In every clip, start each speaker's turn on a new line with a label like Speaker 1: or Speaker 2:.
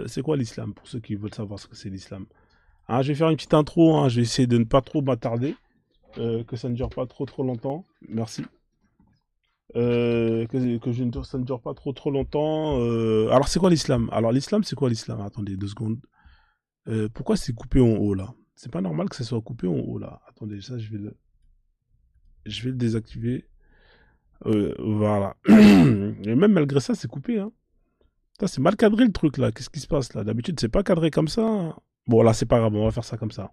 Speaker 1: c'est quoi l'islam, pour ceux qui veulent savoir ce que c'est l'islam. Hein, je vais faire une petite intro, hein, je vais essayer de ne pas trop m'attarder, que ça ne dure pas trop longtemps. Merci. Ça ne dure pas trop longtemps. Alors, c'est quoi l'islam? Alors, l'islam, c'est quoi l'islam? Attendez 2 secondes. Pourquoi c'est coupé en haut, là? C'est pas normal que ça soit coupé en haut, là. Attendez, ça, je vais le désactiver. Voilà. Et même malgré ça, c'est coupé, hein. C'est mal cadré, le truc, là. Qu'est-ce qui se passe, là? D'habitude, c'est pas cadré comme ça, hein. Bon, là, c'est pas grave, on va faire ça comme ça.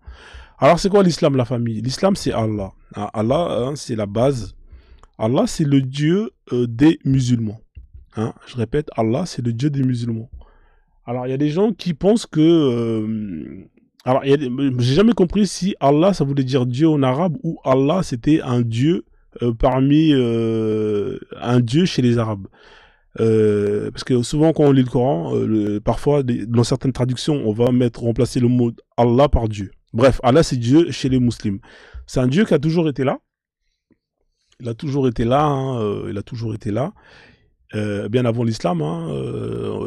Speaker 1: Alors, c'est quoi l'islam, la famille? L'islam, c'est Allah. Hein, Allah, hein, c'est la base. Allah, c'est le Dieu des musulmans. Hein, je répète, Allah, c'est le Dieu des musulmans. Alors, il y a des gens qui pensent que... alors, j'ai jamais compris si Allah, ça voulait dire Dieu en arabe ou Allah, c'était un Dieu parmi... un Dieu chez les Arabes. Parce que souvent, quand on lit le Coran, parfois, dans certaines traductions, on va remplacer le mot Allah par Dieu. Bref, Allah, c'est Dieu chez les musulmans. C'est un Dieu qui a toujours été là. Il a toujours été là, hein, il a toujours été là, bien avant l'islam. Hein,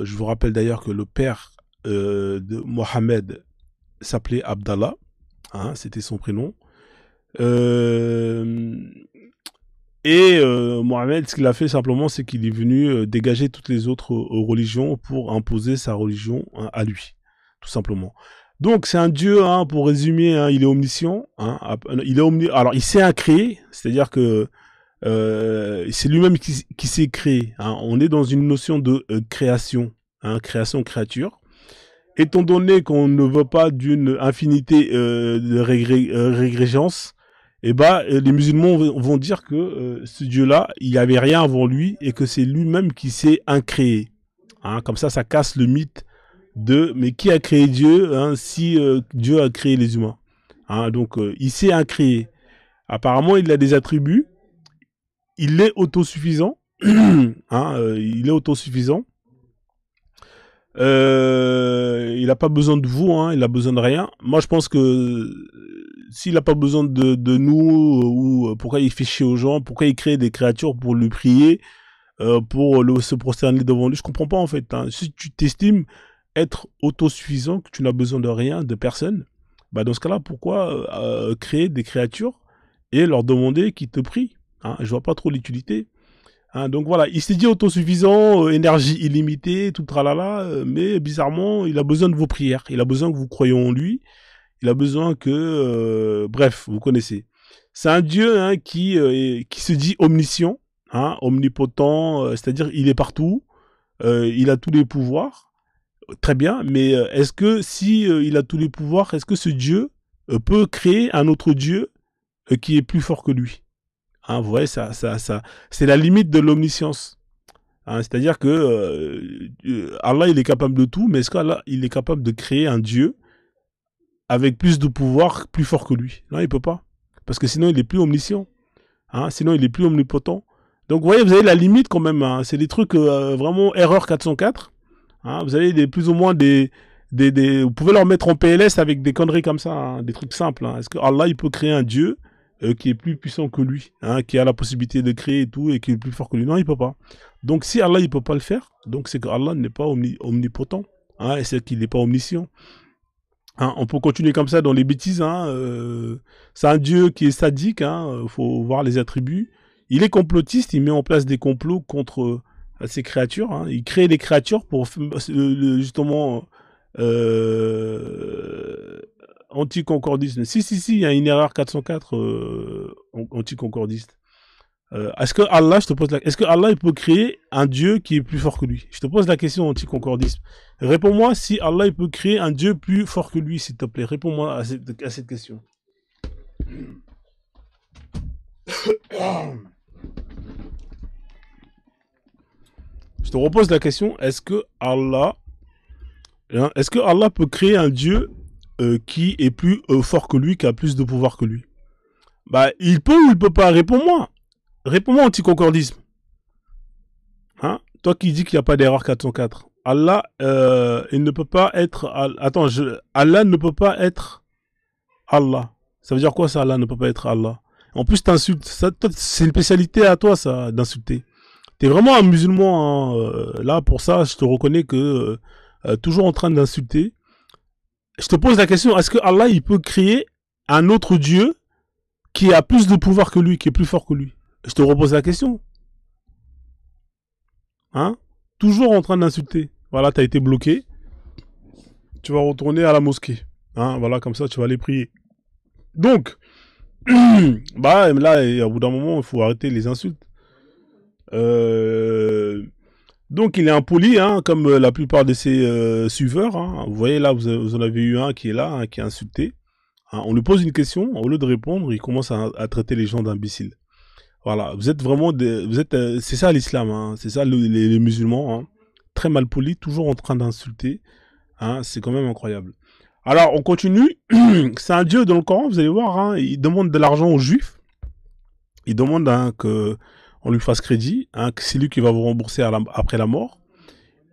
Speaker 1: je vous rappelle d'ailleurs que le père de Mohammed s'appelait Abdallah, hein, c'était son prénom. Mohammed, ce qu'il a fait simplement, c'est qu'il est venu dégager toutes les autres religions pour imposer sa religion, hein, à lui, tout simplement. Donc c'est un Dieu, hein, pour résumer, hein, il est omniscient. Hein, alors il sait créer, c'est-à-dire que c'est lui-même qui s'est créé. Hein. On est dans une notion de création, hein, création-créature. Étant donné qu'on ne veut pas d'une infinité de régrégence, eh ben, les musulmans vont dire que ce Dieu-là, il n'y avait rien avant lui et que c'est lui-même qui s'est incréé. Hein. Comme ça casse le mythe de mais qui a créé Dieu, hein, si Dieu a créé les humains. Hein. Donc, il s'est incréé. Apparemment, il a des attributs. Il est autosuffisant. Hein, il est autosuffisant. Il n'a pas besoin de vous, hein, il n'a besoin de rien. Moi, je pense que s'il n'a pas besoin de nous, ou pourquoi il fait chier aux gens, pourquoi il crée des créatures pour lui prier, pour se prosterner devant lui, je comprends pas en fait. Hein. Si tu t'estimes être autosuffisant, que tu n'as besoin de rien, de personne, bah dans ce cas-là, pourquoi créer des créatures et leur demander qu'ils te prient? Hein, je vois pas trop l'utilité. Hein, donc voilà, il s'est dit autosuffisant, énergie illimitée, tout tralala, mais bizarrement, il a besoin de vos prières, il a besoin que vous croyiez en lui, il a besoin que... bref, vous connaissez. C'est un Dieu, hein, qui se dit omniscient, hein, omnipotent, c'est-à-dire il est partout, il a tous les pouvoirs, très bien, mais est-ce que si il a tous les pouvoirs, est-ce que ce Dieu peut créer un autre Dieu qui est plus fort que lui? Hein, vous voyez, c'est la limite de l'omniscience. Hein, c'est-à-dire que Allah, il est capable de tout, mais est-ce qu'Allah, il est capable de créer un Dieu avec plus de pouvoir, plus fort que lui? Non, il peut pas. Parce que sinon, il est plus omniscient. Hein, sinon, il est plus omnipotent. Donc, vous voyez, vous avez la limite quand même. Hein, c'est des trucs vraiment erreur 404. Hein, vous avez plus ou moins vous pouvez leur mettre en PLS avec des conneries comme ça, hein, des trucs simples. Hein. Est-ce que Allah, il peut créer un Dieu qui est plus puissant que lui, hein, qui a la possibilité de créer et tout, et qui est plus fort que lui? Non, il peut pas. Donc si Allah, il peut pas le faire, donc c'est que Allah n'est pas omnipotent, hein, et c'est qu'il n'est pas omniscient. Hein, on peut continuer comme ça dans les bêtises. Hein, c'est un Dieu qui est sadique, hein, faut voir les attributs. Il est complotiste, il met en place des complots contre ces créatures. Hein. Il crée des créatures pour justement... anticoncordiste. Si, il y a une erreur 404 anticoncordiste. Est-ce que Allah, est-ce que Allah il peut créer un Dieu qui est plus fort que lui? Je te pose la question anticoncordiste. Réponds-moi si Allah il peut créer un Dieu plus fort que lui, s'il te plaît. Réponds-moi à cette question. Je te repose la question. Est-ce que Allah peut créer un Dieu qui est plus fort que lui, qui a plus de pouvoir que lui? Bah, il peut ou il peut pas? Réponds-moi. Réponds-moi, anticoncordisme. Hein? Toi qui dis qu'il n'y a pas d'erreur 404. Allah, il ne peut pas être... Attends, Allah ne peut pas être Allah. Ça veut dire quoi ça, Allah ne peut pas être Allah? En plus, t'insultes. C'est une spécialité à toi, ça, d'insulter. T'es vraiment un musulman. Hein. Là, pour ça, je te reconnais que toujours en train d'insulter. Je te pose la question, est-ce que Allah, il peut créer un autre Dieu qui a plus de pouvoir que lui, qui est plus fort que lui? Je te repose la question. Hein? Toujours en train d'insulter. Voilà, t'as été bloqué. Tu vas retourner à la mosquée. Hein? Voilà, comme ça, tu vas aller prier. Donc, bah là, au bout d'un moment, il faut arrêter les insultes. Donc, il est impoli, hein, comme la plupart de ses suiveurs. Hein. Vous voyez là, vous en avez eu un qui est là, hein, qui est insulté. Hein, on lui pose une question, au lieu de répondre, il commence à traiter les gens d'imbéciles. Voilà, vous êtes vraiment c'est ça l'islam, hein, c'est ça les musulmans, hein, très mal polis, toujours en train d'insulter, hein, c'est quand même incroyable. Alors on continue, c'est un dieu dans le Coran, vous allez voir, hein, il demande de l'argent aux juifs, il demande hein, que on lui fasse crédit, hein, que c'est lui qui va vous rembourser après la mort,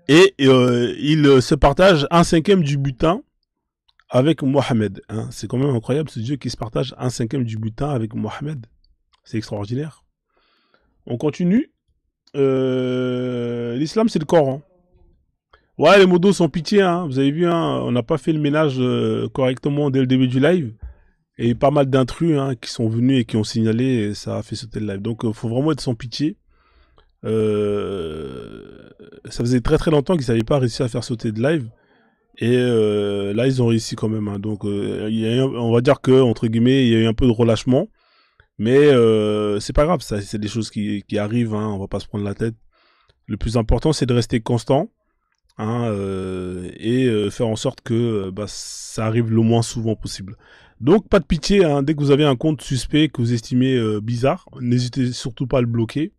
Speaker 1: et il se partage 1/5 du butin avec Mohamed. Hein. C'est quand même incroyable ce Dieu qui se partage 1/5 du butin avec Mohamed. C'est extraordinaire. On continue. L'islam, c'est le Coran. Ouais, les modos sont pitié. Hein. Vous avez vu, hein, on n'a pas fait le ménage correctement dès le début du live. Et pas mal d'intrus hein, qui sont venus et qui ont signalé et ça a fait sauter le live. Donc, il faut vraiment être sans pitié. Ça faisait très très longtemps qu'ils n'avaient pas réussi à faire sauter le live. Et là, ils ont réussi quand même. Hein. Donc, on va dire que, entre guillemets, il y a eu un peu de relâchement. Mais c'est pas grave, ça, c'est des choses qui arrivent, hein, on va pas se prendre la tête. Le plus important, c'est de rester constant hein, et faire en sorte que bah, ça arrive le moins souvent possible. Donc, pas de pitié, hein, dès que vous avez un compte suspect que vous estimez bizarre, n'hésitez surtout pas à le bloquer.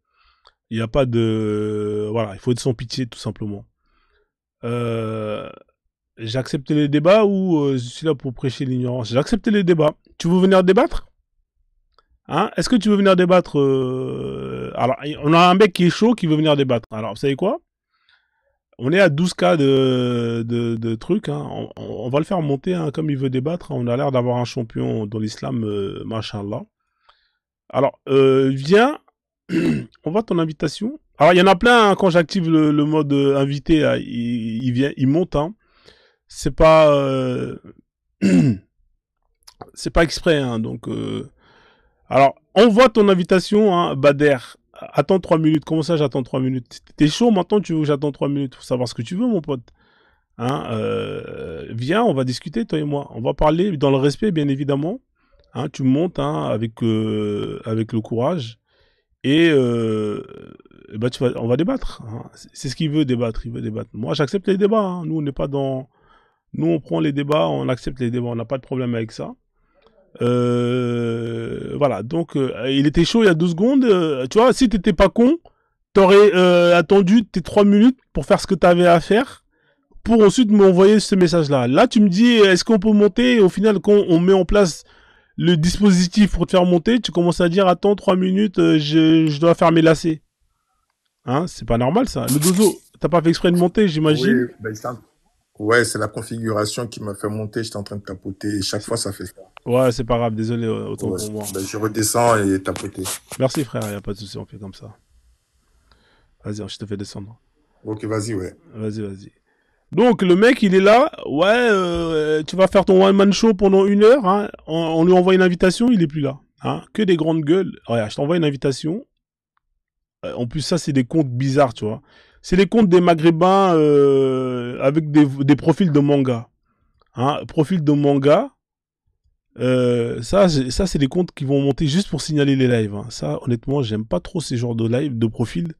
Speaker 1: Il n'y a pas de... Voilà, il faut être sans pitié, tout simplement. J'ai accepté les débats ou je suis là pour prêcher l'ignorance? J'ai accepté les débats. Tu veux venir débattre? Hein? Est-ce que tu veux venir débattre Alors, on a un mec qui est chaud qui veut venir débattre. Alors, vous savez quoi? On est à 12K de trucs. Hein. On va le faire monter hein, comme il veut débattre. On a l'air d'avoir un champion dans l'islam, machallah. Alors, viens. On voit ton invitation. Alors, il y en a plein hein, quand j'active le mode invité. Là, il vient, il monte. Hein. C'est pas... c'est pas exprès. Hein, donc... Alors, envoie ton invitation, hein, Bader. Attends 3 minutes. Comment ça, j'attends 3 minutes? T'es chaud maintenant, tu veux que j'attends 3 minutes? Faut savoir ce que tu veux, mon pote. Hein, viens, on va discuter, toi et moi. On va parler dans le respect, bien évidemment. Hein, tu montes hein, avec le courage. Et bah, on va débattre. Hein. C'est ce qu'il veut débattre. Il veut débattre. Moi, j'accepte les débats. Hein. Nous, on n'est pas dans... Nous, on prend les débats, on accepte les débats. On n'a pas de problème avec ça. Voilà, donc il était chaud il y a 2 secondes. Tu vois, si t'étais pas con, t'aurais attendu tes 3 minutes pour faire ce que t'avais à faire, pour ensuite m'envoyer ce message-là. Là, tu me dis, est-ce qu'on peut monter? Et au final, quand on met en place le dispositif pour te faire monter, tu commences à dire, attends 3 minutes, je dois faire mes lacets. Hein, c'est pas normal ça. Le dozo, t'as pas fait exprès de monter, j'imagine.
Speaker 2: Oui, ben, ouais, c'est la configuration qui m'a fait monter. J'étais en train de tapoter. Et chaque fois, ça fait ça.
Speaker 1: Ouais, c'est pas grave, désolé, autant
Speaker 2: Ouais.
Speaker 1: pour moi.
Speaker 2: Ben, je redescends et tapoter.
Speaker 1: Merci frère, y a pas de souci, on fait comme ça. Vas-y, je te fais descendre.
Speaker 2: Ok, vas-y, ouais.
Speaker 1: Vas-y, vas-y. Donc le mec il est là, ouais, tu vas faire ton one man show pendant 1 heure, hein. On lui envoie une invitation, il est plus là, hein. Que des grandes gueules. Regarde, je t'envoie une invitation. En plus ça c'est des comptes bizarres, tu vois. C'est les comptes des Maghrébins avec des profils de manga, hein. Profil de manga. Ça c'est des comptes qui vont monter juste pour signaler les lives. Hein. Ça honnêtement j'aime pas trop ces genres de lives, de profils.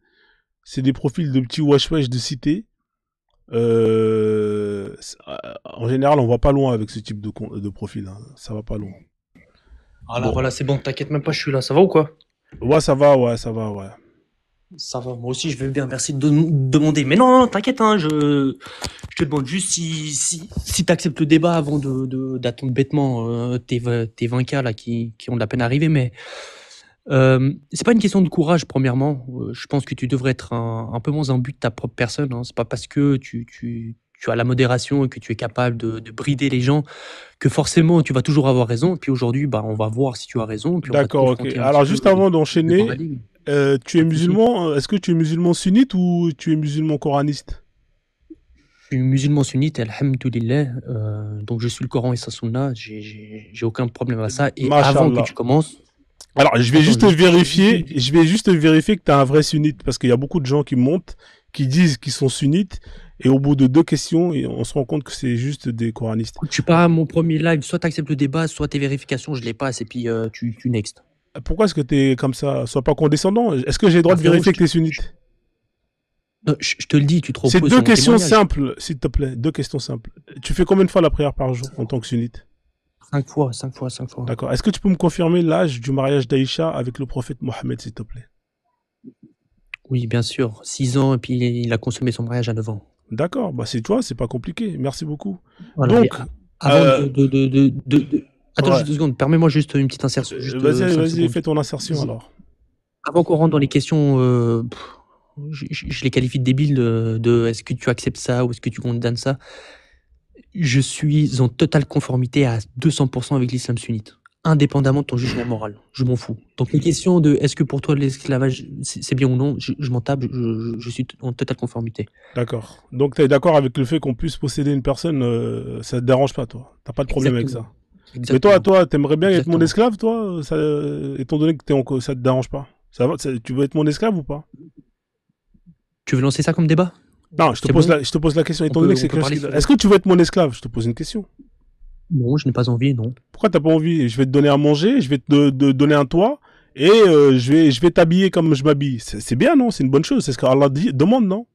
Speaker 1: C'est des profils de petits wesh wesh de cité. En général, on va pas loin avec ce type de profil. Hein. Ça va pas loin.
Speaker 3: Voilà,
Speaker 1: Bon.
Speaker 3: voilà, c'est bon, t'inquiète même pas, je suis là. Ça va ou quoi?
Speaker 1: Ouais, ça va, ouais, ça va, ouais.
Speaker 3: Ça va, moi aussi je vais bien, merci de demander. Mais non, non, t'inquiète, hein, je te demande juste si t'acceptes le débat avant d'attendre bêtement tes 20K là qui ont de la peine à arriver. Mais c'est pas une question de courage, premièrement. Je pense que tu devrais être un peu moins imbu de ta propre personne. Hein. C'est pas parce que tu as la modération et que tu es capable de brider les gens que forcément tu vas toujours avoir raison. Et puis aujourd'hui, bah, on va voir si tu as raison. Puis on va te
Speaker 1: D'accord, ok.
Speaker 3: confronter un
Speaker 1: Alors,
Speaker 3: petit
Speaker 1: juste
Speaker 3: peu
Speaker 1: avant
Speaker 3: devant
Speaker 1: d'enchaîner,
Speaker 3: la ligne.
Speaker 1: tu es
Speaker 3: Pas de souci.
Speaker 1: musulman. Est-ce que tu es musulman sunnite ou tu es musulman coraniste?
Speaker 3: suis musulman sunnite, alhamdoulilah, donc je suis le Coran et sa sunna, j'ai aucun problème à ça. Et avant que
Speaker 1: Mashallah.
Speaker 3: tu commences,
Speaker 1: Alors, je vais
Speaker 3: attends,
Speaker 1: juste vérifier, je vais juste vérifier que tu es un vrai sunnite, parce qu'il y a beaucoup de gens qui montent, qui disent qu'ils sont sunnites, et au bout de 2 questions, on se rend compte que c'est juste des coranistes.
Speaker 3: écoute, je suis pas à mon premier live, soit tu acceptes le débat, soit tes vérifications, je les passe, et puis tu next.
Speaker 1: Pourquoi est-ce que tu es comme ça? Sois pas condescendant. Est-ce que j'ai le droit de
Speaker 3: frérot,
Speaker 1: vérifier que tu es sunnite?
Speaker 3: Non, je te le dis, tu te
Speaker 1: C'est
Speaker 3: reposes
Speaker 1: 2
Speaker 3: sur mon
Speaker 1: questions
Speaker 3: témoignage.
Speaker 1: simples, s'il te plaît. 2 questions simples. Tu fais combien de fois la prière par jour en tant que sunnite?
Speaker 3: 5 fois, 5 fois, 5 fois.
Speaker 1: D'accord. Est-ce que tu peux me confirmer l'âge du mariage d'Aïcha avec le prophète Mohammed, s'il te plaît?
Speaker 3: Oui, bien sûr, 6 ans, et puis il a consommé son mariage à 9 ans.
Speaker 1: D'accord. Bah, c'est toi, c'est pas compliqué. Merci beaucoup.
Speaker 3: Voilà,
Speaker 1: Donc,
Speaker 3: mais avant Attends,
Speaker 1: ouais.
Speaker 3: juste 2 secondes, permets-moi juste une petite insertion. Juste, 5
Speaker 1: Vas-y,
Speaker 3: secondes.
Speaker 1: fais ton insertion
Speaker 3: Vas-y.
Speaker 1: alors.
Speaker 3: Avant qu'on rentre dans les questions, je les qualifie de débiles de est-ce que tu acceptes ça ou est-ce que tu condamnes ça. Je suis en totale conformité à 200% avec l'islam sunnite, indépendamment de ton jugement moral. Je m'en fous. Donc les questions de est-ce que pour toi l'esclavage c'est bien ou non, je m'en tape, je suis en totale conformité.
Speaker 1: D'accord. Donc, tu es d'accord avec le fait qu'on puisse posséder une personne, ça te dérange pas, toi? T'as pas de problème avec ça? Mais toi, t'aimerais bien être mon esclave, toi, étant donné que ça te dérange pas? Tu veux être mon esclave ou pas?
Speaker 3: Tu veux lancer ça comme débat?
Speaker 1: Non, je te pose la question, étant donné que c'est Est-ce que tu veux être mon esclave? Je te pose une question.
Speaker 3: Non, je n'ai pas envie, non.
Speaker 1: Pourquoi t'as pas envie? Je vais te donner à manger, je vais te donner un toit, et je vais t'habiller comme je m'habille. C'est bien, non? C'est une bonne chose. C'est ce qu'Allah demande, non?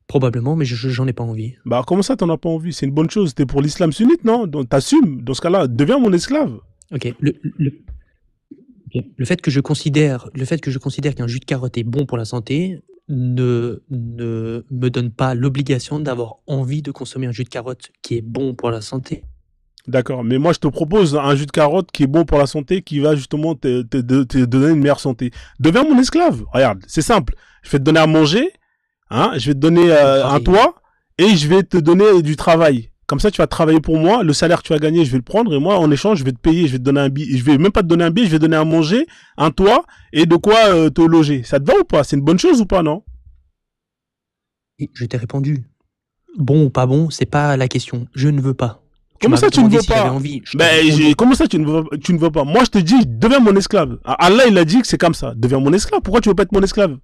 Speaker 3: Probablement, mais j'en ai pas envie.
Speaker 1: Bah, comment ça, t'en as pas envie? C'est une bonne chose. T'es pour l'islam sunnite, non? Donc, t'assumes. Dans ce cas-là, deviens mon esclave.
Speaker 3: Ok. Le fait que je considère qu'un jus de carotte est bon pour la santé ne me donne pas l'obligation d'avoir envie de consommer un jus de carotte qui est bon pour la santé.
Speaker 1: D'accord, mais moi je te propose un jus de carotte qui est bon pour la santé, qui va justement te donner une meilleure santé. Deviens mon esclave. Regarde, c'est simple. Je vais te donner à manger, hein, je vais te donner un toit, et je vais te donner du travail. Comme ça, tu vas travailler pour moi. Le salaire que tu vas gagner, je vais le prendre, et moi, en échange, je vais te payer, je vais te donner un billet. Je vais même pas te donner un billet, je vais te donner à manger, un toit, et de quoi te loger. Ça te va ou pas? C'est une bonne chose ou pas, non?
Speaker 3: Et je t'ai répondu. Bon ou pas bon, c'est pas la question. Je ne veux pas.
Speaker 1: Comment ça, tu ne veux pas? Comment ça, tu ne veux pas? Moi, je te dis, deviens mon esclave. Allah, il a dit que c'est comme ça. Deviens mon esclave. Pourquoi tu veux pas être mon esclave?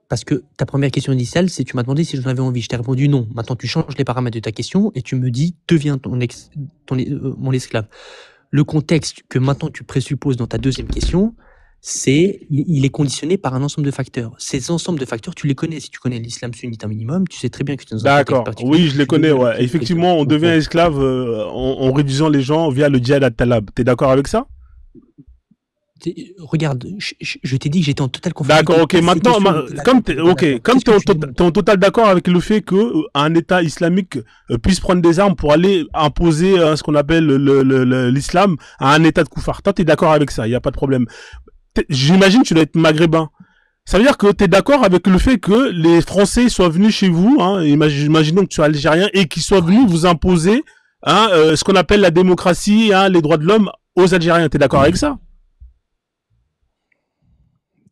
Speaker 3: Parce que ta première question initiale, c'est tu m'as demandé si j'en avais envie. Je t'ai répondu non. Maintenant, tu changes les paramètres de ta question et tu me dis deviens mon esclave. Le contexte que maintenant tu présupposes dans ta deuxième question, il est conditionné par un ensemble de facteurs. Ces ensembles de facteurs, tu les connais. Si tu connais l'islam sunnite un minimum, tu sais très bien que tu es dans un contexte particulier.
Speaker 1: Oui, je les connais, ouais. Effectivement, on devient esclave en réduisant les gens via le djihad al-talab. T'es d'accord avec ça?
Speaker 3: Regarde, je t'ai dit que j'étais en totale conformité.
Speaker 1: D'accord, ok. Maintenant, comme t'es en total d'accord avec le fait que un État islamique puisse prendre des armes pour aller imposer ce qu'on appelle l'islam à un État de koufar. Toi, t'es d'accord avec ça? Il y a pas de problème. J'imagine que tu dois être maghrébin. Ça veut dire que tu es d'accord avec le fait que les Français soient venus chez vous, hein, imaginons que tu es algérien, et qu'ils soient venus vous imposer ce qu'on appelle la démocratie, les droits de l'homme aux Algériens. Tu es d'accord avec ça?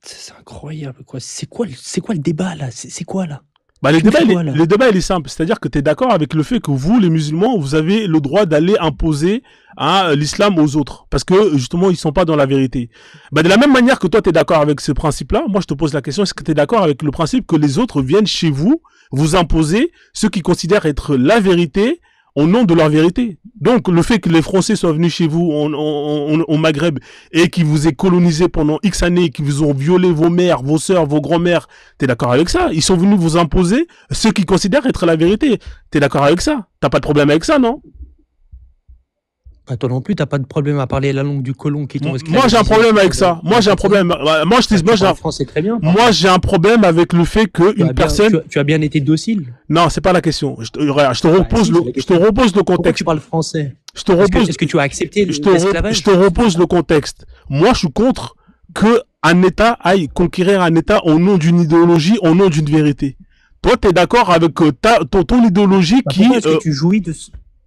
Speaker 3: C'est incroyable, quoi. C'est quoi le débat, là? C'est quoi, là?
Speaker 1: Bah, le débat, il est simple. C'est-à-dire que tu es d'accord avec le fait que vous, les musulmans, vous avez le droit d'aller imposer l'islam aux autres. Parce que, justement, ils sont pas dans la vérité. Bah, de la même manière que toi, tu es d'accord avec ce principe-là, moi, je te pose la question, est-ce que tu es d'accord avec le principe que les autres viennent chez vous, vous imposer ce qu'ils considèrent être la vérité au nom de leur vérité? Donc, le fait que les Français soient venus chez vous au Maghreb et qu'ils vous aient colonisé pendant X années, qu'ils vous ont violé vos mères, vos sœurs, vos grands-mères, t'es d'accord avec ça? Ils sont venus vous imposer ce qu'ils considèrent être la vérité. T'es d'accord avec ça? T'as pas de problème avec ça, non?
Speaker 3: Bah, toi non plus, t'as pas de problème à parler la langue du colon qui est ton esclave.
Speaker 1: Moi, j'ai un problème avec ça. Moi, j'ai un problème. Moi, j'ai un problème avec le fait que une personne.
Speaker 3: Tu as bien été docile.
Speaker 1: Non, c'est pas la question. Je te repose le contexte.
Speaker 3: Pourquoi tu parles français?
Speaker 1: Est-ce
Speaker 3: que tu as accepté l'esclavage?
Speaker 1: Je te repose le contexte. Moi, je suis contre que un État aille conquérir un État au nom d'une idéologie, au nom d'une vérité. Toi, t'es d'accord avec ton idéologie qui.
Speaker 3: Est-ce que tu jouis de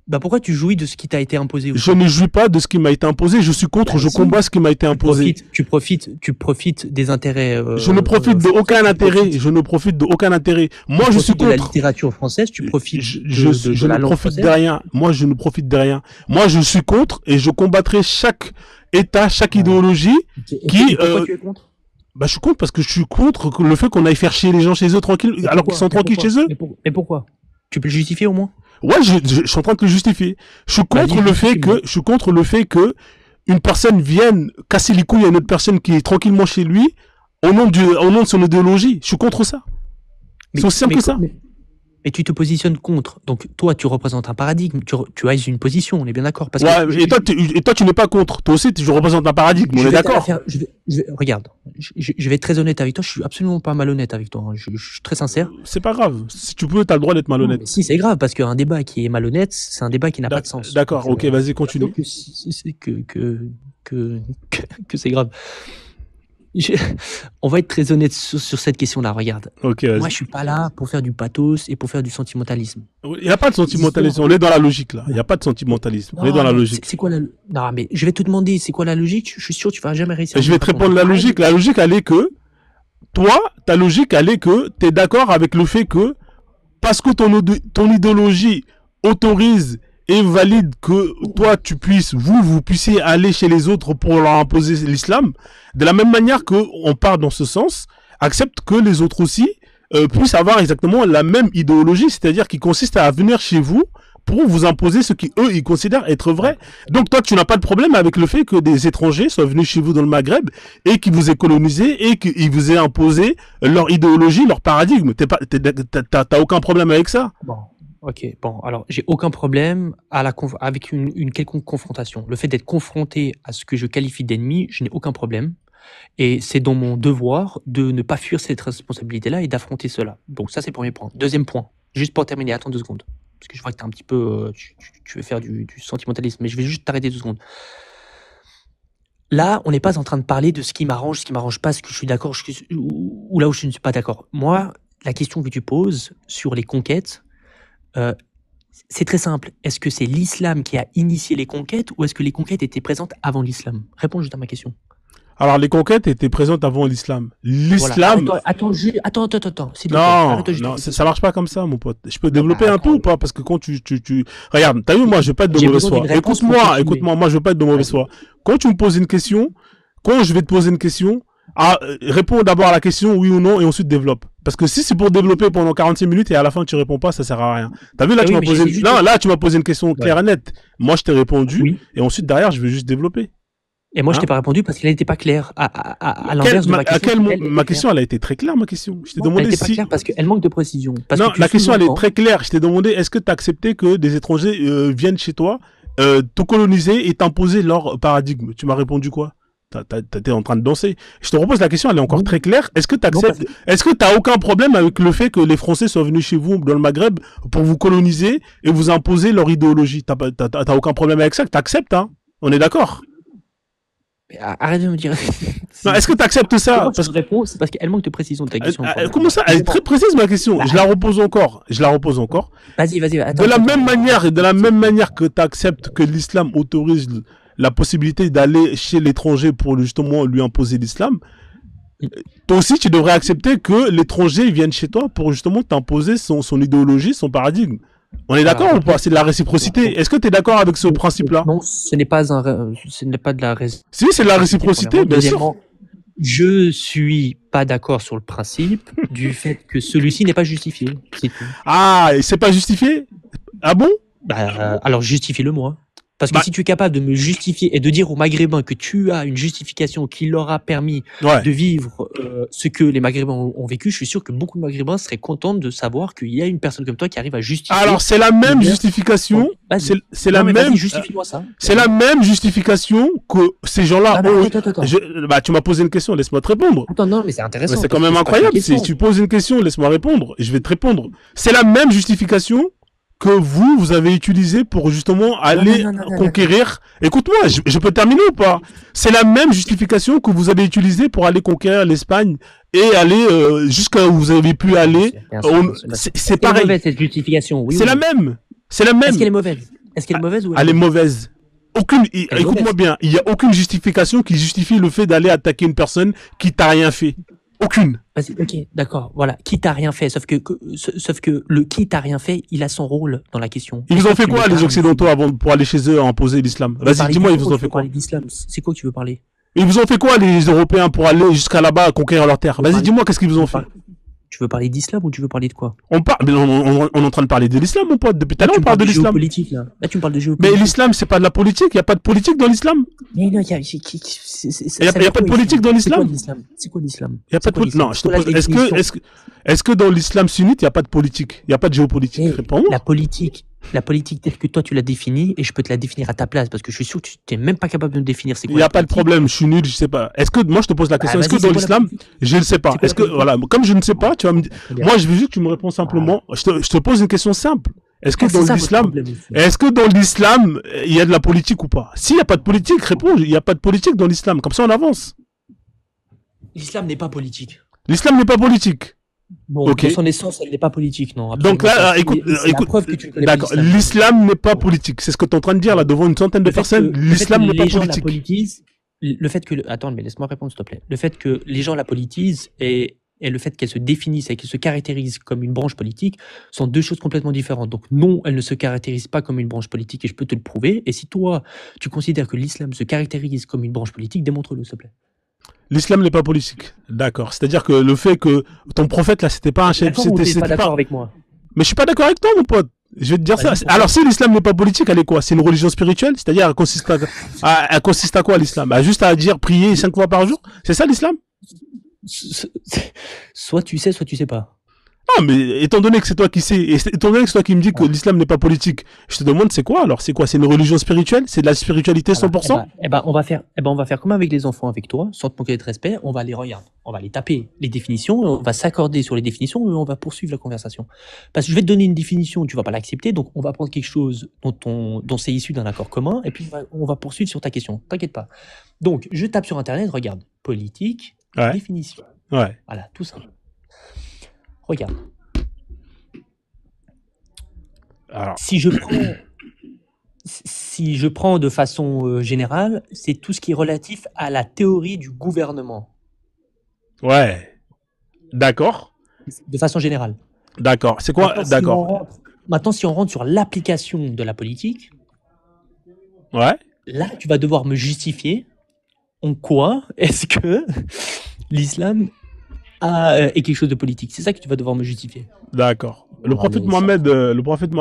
Speaker 3: Bah pourquoi tu jouis de ce qui t'a été imposé aussi?
Speaker 1: Je ne jouis pas de ce qui m'a été imposé. Je suis contre.
Speaker 3: Bah,
Speaker 1: Je
Speaker 3: si.
Speaker 1: combats ce qui m'a été imposé.
Speaker 3: Tu profites des intérêts.
Speaker 1: Je ne profite de aucun intérêt. Je ne profite de aucun intérêt. Moi, je suis
Speaker 3: de la
Speaker 1: contre.
Speaker 3: littérature française. Tu profites
Speaker 1: Je
Speaker 3: la
Speaker 1: ne
Speaker 3: langue
Speaker 1: profite de
Speaker 3: française.
Speaker 1: rien. Moi, je ne profite de rien. Moi, je suis contre et je combattrai chaque État, chaque idéologie qui.
Speaker 3: Pourquoi tu es contre?
Speaker 1: Bah, je suis contre parce que je suis contre le fait qu'on aille faire chier les gens chez eux tranquilles, alors qu'ils sont tranquilles chez eux.
Speaker 3: Mais pourquoi? Tu peux le justifier au moins?
Speaker 1: Ouais, je suis en train de le justifier. Je suis contre
Speaker 3: Vas-y,
Speaker 1: je suis contre le fait que une personne vienne casser les couilles à une autre personne qui est tranquillement chez lui au nom de son idéologie. Je suis contre ça. C'est aussi simple que ça.
Speaker 3: Mais tu te positionnes contre. Donc, toi, tu représentes un paradigme. Tu as une position, on est bien d'accord. Parce que
Speaker 1: Ouais, et toi, tu n'es pas contre. Toi aussi, je représente un paradigme, on est d'accord.
Speaker 3: Regarde, je vais être très honnête avec toi. Je suis absolument pas malhonnête avec toi. Hein. Je suis très sincère.
Speaker 1: C'est pas grave. Si tu peux, t'as le droit d'être malhonnête.
Speaker 3: Si, c'est grave, parce qu'un débat qui est malhonnête, c'est un débat qui n'a pas de sens.
Speaker 1: D'accord, ok, vas-y, continue.
Speaker 3: Que c'est grave. On va être très honnête sur cette question-là, regarde.
Speaker 1: Ok,
Speaker 3: moi, je suis pas là pour faire du pathos et pour faire du sentimentalisme.
Speaker 1: Il n'y a pas de sentimentalisme, on est dans la logique là. Il n'y a pas de sentimentalisme, on est dans la logique.
Speaker 3: C'est quoi la... Non, mais je vais te demander, c'est quoi la logique? Je suis sûr que tu vas jamais réussir.
Speaker 1: Je vais te répondre la logique. La logique, elle est que, toi, ta logique, elle est que t'es d'accord avec le fait que, parce que ton idéologie autorise et valide que toi vous puissiez aller chez les autres pour leur imposer l'islam, de la même manière que on part dans ce sens, accepte que les autres aussi puissent avoir exactement la même idéologie, c'est-à-dire qui consiste à venir chez vous pour vous imposer ce qui eux ils considèrent être vrai. Donc toi tu n'as pas de problème avec le fait que des étrangers soient venus chez vous dans le Maghreb et qui vous aient colonisé et qu'ils vous aient imposé leur idéologie, leur paradigme. T'as aucun problème avec ça?
Speaker 3: Bon. Ok, bon, alors j'ai aucun problème avec une quelconque confrontation. Le fait d'être confronté à ce que je qualifie d'ennemi, je n'ai aucun problème. Et c'est dans mon devoir de ne pas fuir cette responsabilité-là et d'affronter cela. Donc ça, c'est le premier point. Deuxième point, juste pour terminer, attends 2 secondes. Parce que je vois que t'es un petit peu... tu veux faire du sentimentalisme, mais je vais juste t'arrêter 2 secondes. Là, on n'est pas en train de parler de ce qui m'arrange pas, ce que je suis d'accord, ou là où je ne suis pas d'accord. Moi, la question que tu poses sur les conquêtes... c'est très simple. Est-ce que c'est l'islam qui a initié les conquêtes ou est-ce que les conquêtes étaient présentes avant l'islam? Réponds juste à ma question.
Speaker 1: Alors, les conquêtes étaient présentes avant l'islam. L'islam...
Speaker 3: Voilà. Attends.
Speaker 1: Non, ça marche pas comme ça, mon pote. Je peux développer un peu ou pas? Parce que quand tu... Regarde, t'as vu, moi, je veux pas être de mauvaise foi. Écoute-moi, moi, je veux pas être de mauvaise foi. Quand tu me poses une question, quand je vais te poser une question, réponds d'abord à la question, oui ou non, et ensuite développe. Parce que si c'est pour développer pendant 46 minutes et à la fin tu réponds pas, ça sert à rien. T'as vu, là, tu m'as posé une question claire et nette. Moi, je t'ai répondu, et ensuite, derrière, je vais juste développer.
Speaker 3: Et moi, je t'ai pas répondu parce qu'elle n'était pas claire. À l'inverse de ma question.
Speaker 1: Ma question, elle a été très claire, ma question. Je t'ai demandé
Speaker 3: elle était pas claire parce qu'elle manque de précision.
Speaker 1: Non, la question, elle est très claire. Je t'ai demandé, est-ce que tu as accepté que des étrangers viennent chez toi, te coloniser et t'imposer leur paradigme? Tu m'as répondu quoi? T'es en train de danser. Je te repose la question, elle est encore très claire. Est-ce que t'acceptes, est-ce que t'as aucun problème avec le fait que les Français soient venus chez vous dans le Maghreb pour vous coloniser et vous imposer leur idéologie? T'as aucun problème avec ça, que t'acceptes, hein? On est d'accord?
Speaker 3: Arrête de me dire.
Speaker 1: Non, est-ce que t'acceptes ça?
Speaker 3: Parce que je réponds, c'est parce qu'elle manque de précision de ta question.
Speaker 1: Comment ça? Elle est très précise, ma question. Je la repose encore.
Speaker 3: Vas-y.
Speaker 1: Attends, de la même manière que t'acceptes que l'islam autorise la possibilité d'aller chez l'étranger pour justement lui imposer l'islam, toi aussi tu devrais accepter que l'étranger vienne chez toi pour justement t'imposer son idéologie, son paradigme. On est d'accord ou pas? C'est de la réciprocité. Est-ce que tu es d'accord avec ce principe-là?
Speaker 3: Non, ce n'est pas de la réciprocité.
Speaker 1: Si, c'est de la réciprocité, bien sûr.
Speaker 3: Je suis pas d'accord sur le principe du fait que celui-ci n'est pas justifié.
Speaker 1: Ah, et c'est pas justifié? Ah bon?
Speaker 3: Alors justifie-le moi. Parce que si tu es capable de me justifier et de dire aux Maghrébins que tu as une justification qui leur a permis de vivre ce que les Maghrébins ont vécu, je suis sûr que beaucoup de Maghrébins seraient contents de savoir qu'il y a une personne comme toi qui arrive à justifier.
Speaker 1: Alors c'est la même justification. C'est la même.
Speaker 3: Justifie-moi ça.
Speaker 1: C'est la même justification que ces gens-là.
Speaker 3: Attends.
Speaker 1: Tu m'as posé une question, laisse-moi te répondre.
Speaker 3: Attends, non, mais c'est intéressant.
Speaker 1: C'est quand même incroyable. Si tu poses une question, laisse-moi répondre. Je vais te répondre. C'est la même justification que vous avez utilisé pour justement aller conquérir. Écoute-moi, je peux terminer ou pas? C'est la même justification que vous avez utilisée pour aller conquérir l'Espagne et aller jusqu'à où vous avez pu aller. C'est pareil.
Speaker 3: C'est mauvaise cette justification. Oui,
Speaker 1: c'est la même. C'est la même.
Speaker 3: Est-ce qu'elle est mauvaise? Est-ce qu'elle est mauvaise ou elle
Speaker 1: Elle
Speaker 3: est
Speaker 1: est
Speaker 3: mauvaise?
Speaker 1: mauvaise. Aucune,
Speaker 3: Elle est
Speaker 1: écoute-moi
Speaker 3: mauvaise.
Speaker 1: bien, il y a aucune justification qui justifie le fait d'aller attaquer une personne qui t'a rien fait. Aucune.
Speaker 3: Vas-y, ok, d'accord, voilà. Qui t'a rien fait, sauf que le qui t'a rien fait, il a son rôle dans la question.
Speaker 1: Ils
Speaker 3: Et
Speaker 1: vous ont
Speaker 3: toi,
Speaker 1: fait
Speaker 3: tu me
Speaker 1: quoi, les
Speaker 3: parles
Speaker 1: Occidentaux,
Speaker 3: d'ici.
Speaker 1: avant pour aller chez eux imposer l'islam?
Speaker 3: Tu veux
Speaker 1: Vas-y,
Speaker 3: parler
Speaker 1: dis-moi, ils
Speaker 3: d'islam
Speaker 1: vous
Speaker 3: ou
Speaker 1: ont
Speaker 3: tu
Speaker 1: fait
Speaker 3: veux
Speaker 1: quoi?
Speaker 3: parler d'islam? C'est quoi que tu veux parler?
Speaker 1: Ils vous ont fait quoi, les Européens, pour aller jusqu'à là-bas conquérir leur terre?
Speaker 3: Tu veux
Speaker 1: Vas-y,
Speaker 3: parler,
Speaker 1: dis-moi, qu'est-ce qu'ils vous
Speaker 3: tu
Speaker 1: ont
Speaker 3: veux
Speaker 1: fait?
Speaker 3: parler, tu veux parler d'islam ou tu veux parler de quoi?
Speaker 1: On parle, mais on est en train de parler de l'islam, mon pote. Depuis tout à
Speaker 3: Là,
Speaker 1: l'heure,
Speaker 3: tu
Speaker 1: on
Speaker 3: me
Speaker 1: parle
Speaker 3: parles
Speaker 1: de
Speaker 3: de
Speaker 1: l'islam.
Speaker 3: géopolitique, là. Là, tu me parles de
Speaker 1: Mais
Speaker 3: géopolitique.
Speaker 1: l'islam, c'est pas de la politique. Il y a pas de politique dans l'islam.
Speaker 3: Mais non,
Speaker 1: Il y a pas de politique dans
Speaker 3: C'est quoi
Speaker 1: l'islam.
Speaker 3: l'islam? C'est quoi l'islam?
Speaker 1: Il y a pas
Speaker 3: C'est
Speaker 1: de
Speaker 3: quoi
Speaker 1: politique.
Speaker 3: l'islam?
Speaker 1: Non, je
Speaker 3: C'est
Speaker 1: te
Speaker 3: quoi la
Speaker 1: pose.
Speaker 3: définition?
Speaker 1: Est-ce que dans l'islam sunnite, il y a pas de politique? Il y a pas de géopolitique?
Speaker 3: Et
Speaker 1: Réponds-moi.
Speaker 3: la politique telle que toi tu l'as définie, et je peux te la définir à ta place, parce que je suis sûr que tu n'es même pas capable de me définir c'est
Speaker 1: Il
Speaker 3: quoi
Speaker 1: n'y
Speaker 3: la
Speaker 1: a pas de
Speaker 3: politique.
Speaker 1: problème. Je suis nul. Je sais pas. Est-ce que moi je te pose la
Speaker 3: Bah,
Speaker 1: question? Est-ce que
Speaker 3: vas-y,
Speaker 1: dans
Speaker 3: c'est quoi la
Speaker 1: l'islam,
Speaker 3: politique?
Speaker 1: je ne sais pas.
Speaker 3: C'est quoi
Speaker 1: Est-ce
Speaker 3: la
Speaker 1: que
Speaker 3: politique?
Speaker 1: voilà, comme je ne sais pas, tu vas me dire.
Speaker 3: Très bien.
Speaker 1: Moi, je veux juste que tu me réponds simplement. Je te pose une question simple. Est-ce que
Speaker 3: Ah, c'est
Speaker 1: dans
Speaker 3: ça votre
Speaker 1: l'islam,
Speaker 3: problème aussi.
Speaker 1: est-ce que dans l'islam, il y a de la politique ou pas? S'il n'y a pas de politique, réponds. Il n'y a pas de politique dans l'islam. Comme ça, on avance.
Speaker 3: L'islam n'est pas politique.
Speaker 1: L'islam n'est pas politique.
Speaker 3: Bon,
Speaker 1: Ok.
Speaker 3: de son essence, elle n'est pas politique, non.
Speaker 1: Donc
Speaker 3: Absolument
Speaker 1: là,
Speaker 3: pas.
Speaker 1: écoute,
Speaker 3: C'est la
Speaker 1: écoute.
Speaker 3: preuve que tu ne connais pas
Speaker 1: D'accord.
Speaker 3: l'islam.
Speaker 1: L'islam n'est pas politique. C'est ce que tu es en train de dire là devant une centaine de personnes. L'islam n'est pas
Speaker 3: les gens la
Speaker 1: politique.
Speaker 3: politisent, le fait que attends, mais laisse-moi répondre s'il te plaît. Le fait que les gens la politisent et le fait qu'elle se définisse et qu'elle se caractérise comme une branche politique sont deux choses complètement différentes. Donc non, elle ne se caractérise pas comme une branche politique et je peux te le prouver. Et si toi, tu considères que l'islam se caractérise comme une branche politique, démontre-le s'il te plaît.
Speaker 1: L'islam n'est pas politique. D'accord. C'est-à-dire que le fait que ton prophète là, c'était pas un chef,
Speaker 3: D'accord ou t'es pas d'accord avec moi?
Speaker 1: Mais je suis pas d'accord avec toi, mon pote. Je vais te dire ça.
Speaker 3: Vas-y, pourquoi?
Speaker 1: Alors, si l'islam n'est pas politique, elle est quoi? C'est une religion spirituelle? C'est-à-dire, elle consiste à quoi, l'islam? Juste à dire prier 5 fois par jour? C'est ça, l'islam?
Speaker 3: Soit tu sais pas.
Speaker 1: Non, mais étant donné que c'est toi qui sais, et étant donné que c'est toi qui me dis que l'islam n'est pas politique, je te demande c'est quoi alors? C'est quoi? C'est une religion spirituelle? C'est de la spiritualité 100%?
Speaker 3: On va faire comme avec les enfants avec toi, sans te manquer de respect, on va les taper les définitions, et on va s'accorder sur les définitions et on va poursuivre la conversation. Parce que je vais te donner une définition, tu vas pas l'accepter, donc on va prendre quelque chose dont c'est issu d'un accord commun et puis on va poursuivre sur ta question. T'inquiète pas. Donc, je tape sur internet, regarde, politique,
Speaker 1: Ouais.
Speaker 3: définition.
Speaker 1: Ouais.
Speaker 3: Voilà, tout simple. Regarde.
Speaker 1: Alors,
Speaker 3: Si je prends de façon générale, c'est tout ce qui est relatif à la théorie du gouvernement,
Speaker 1: ouais. D'accord.
Speaker 3: de façon générale.
Speaker 1: D'accord. C'est quoi? D'accord.
Speaker 3: Maintenant, si on rentre sur l'application de la politique,
Speaker 1: Ouais.
Speaker 3: là, tu vas devoir me justifier en quoi est-ce que l'islam est quelque chose de politique. C'est ça que tu vas devoir me justifier.
Speaker 1: D'accord. Le
Speaker 3: Ah,
Speaker 1: prophète
Speaker 3: mais
Speaker 1: Mohammed, le prophète